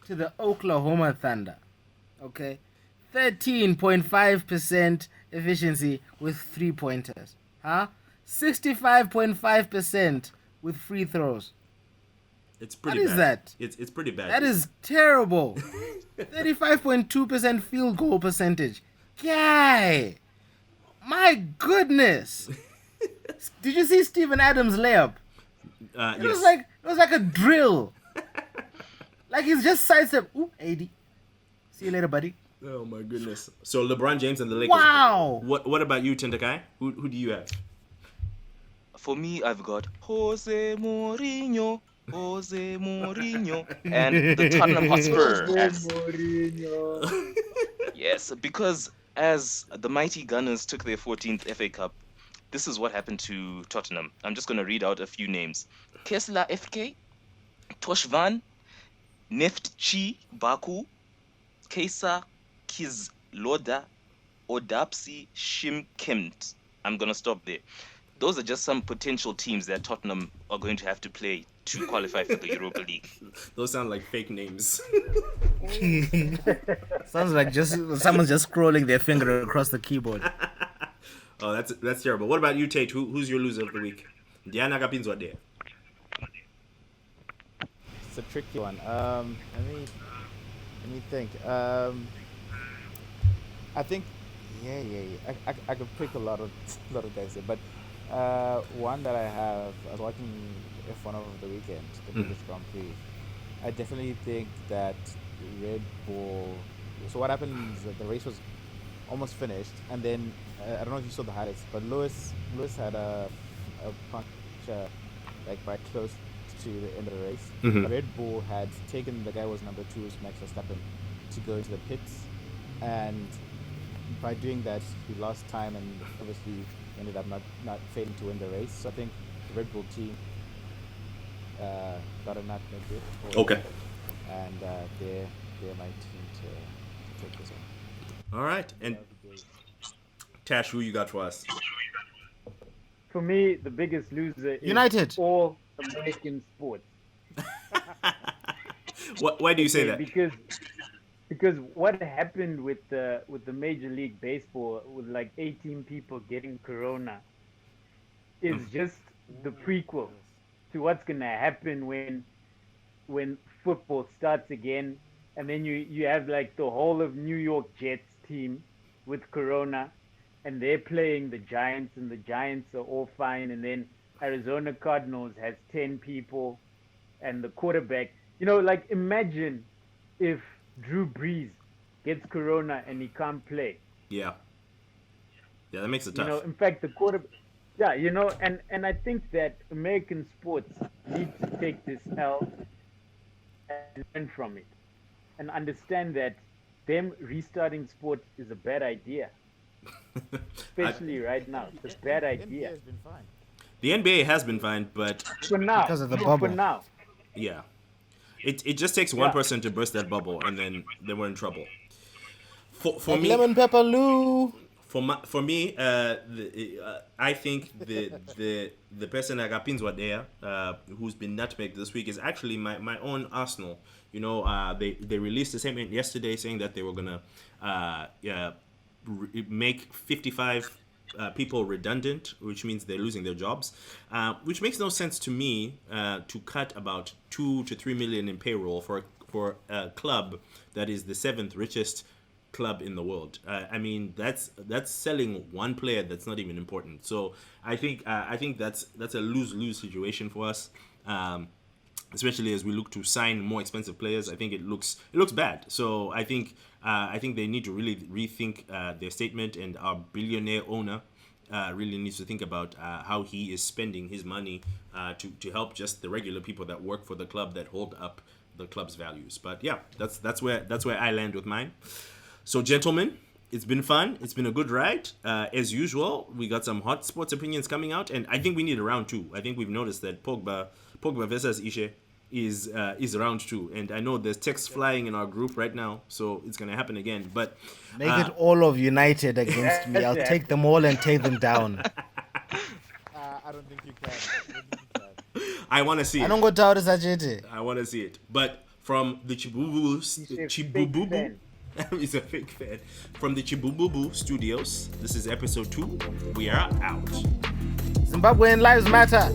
E: to the Oklahoma Thunder. Okay, 13.5% efficiency with 3-pointers. 65.5% with free throws.
A: It's pretty
E: What
A: bad.
E: is that?
A: It's pretty bad.
E: That is terrible. 35.2% field goal percentage. Guy, my goodness. Did you see Steven Adams' layup? It
A: Yes.
E: was like a drill. Like he's just sidestep. Ooh, 80. See you later, buddy.
A: Oh my goodness. So LeBron James and the Lakers.
E: Wow.
A: What about you, Tendakai? Who do you have?
B: For me, I've got Jose Mourinho, and the Tottenham Hotspur. Yes, because as the mighty Gunners took their 14th FA Cup, this is what happened to Tottenham. I'm just going to read out a few names. Kessler FK, Toshvan, Neftchi Baku, Kesa Kizloda, Odapsi Shimkempt. I'm going to stop there. Those are just some potential teams that Tottenham are going to have to play to qualify for the Europa League.
A: Those sound like fake names.
E: Sounds like someone's just scrolling their finger across the keyboard.
A: Oh, that's terrible. What about you, Tate? Who's your loser of the week? Diana Kapinzwa there.
C: It's a tricky one. Let me think. I think, yeah. I could pick a lot of guys here, but one that I was watching F1 over the weekend, the British Grand Prix. I definitely think that Red Bull. So what happened is that the race was almost finished, and then I don't know if you saw the highlights, but Lewis had a puncture like right close to the end of the race. Red Bull had taken the guy who was number 2, Max Verstappen, to go into the pits, and by doing that he lost time and obviously ended up not failing to win the race. So I think the Red Bull team got a nutmeg bid.
A: Okay.
C: And they're my team to take this one.
A: All right. And Tash, who you got for us?
D: For me, the biggest loser is
E: United.
D: all American sports.
A: Why do you say that?
D: Because what happened with the Major League Baseball with like 18 people getting corona is just the prequel to what's gonna happen when football starts again, and then you have like the whole of New York Jets team with corona, and they're playing the Giants, and the Giants are all fine, and then Arizona Cardinals has 10 people, and the quarterback, like imagine if Drew Brees gets corona and he can't play.
A: Yeah, that makes it tough.
D: In fact, the quarterback. Yeah, and I think that American sports need to take this L and learn from it, and understand that them restarting sports is a bad idea. Especially right now, it's a bad idea.
C: NBA has been fine.
A: The NBA has been fine, but
D: For now,
E: Because of the bubble.
D: For now,
A: yeah, it just takes one person to burst that bubble, and then we're in trouble. For me,
E: Lemon pepper Lou.
A: For me, I think the person that got pins there, who's been nutmegged this week, is actually my own Arsenal. They released a statement yesterday saying that they were gonna make 55 people redundant, which means they're losing their jobs, which makes no sense to me to cut about 2 to 3 million in payroll for a club that is the 7th richest club in the world. I mean, that's selling one player that's not even important. So I think that's a lose-lose situation for us, especially as we look to sign more expensive players. I think it looks bad. So I think they need to really rethink their statement, and our billionaire owner really needs to think about how he is spending his money to help just the regular people that work for the club, that hold up the club's values. But yeah, that's where I land with mine. So, gentlemen, it's been fun. It's been a good ride. As usual, we got some hot sports opinions coming out, and I think we need a round 2. I think we've noticed that Pogba versus Ishe is round 2, and I know there's texts flying in our group right now, so it's gonna happen again. But
E: Make it all of United against me. I'll take them all and take them down.
C: I don't think you can.
A: I want to see
E: I
A: it.
E: don't go down to Sajete.
A: I want to see it. But from the Chibububu, he's a fake fan. From the Chibububu Studios, this is episode 2. We are out.
E: Zimbabwean lives matter.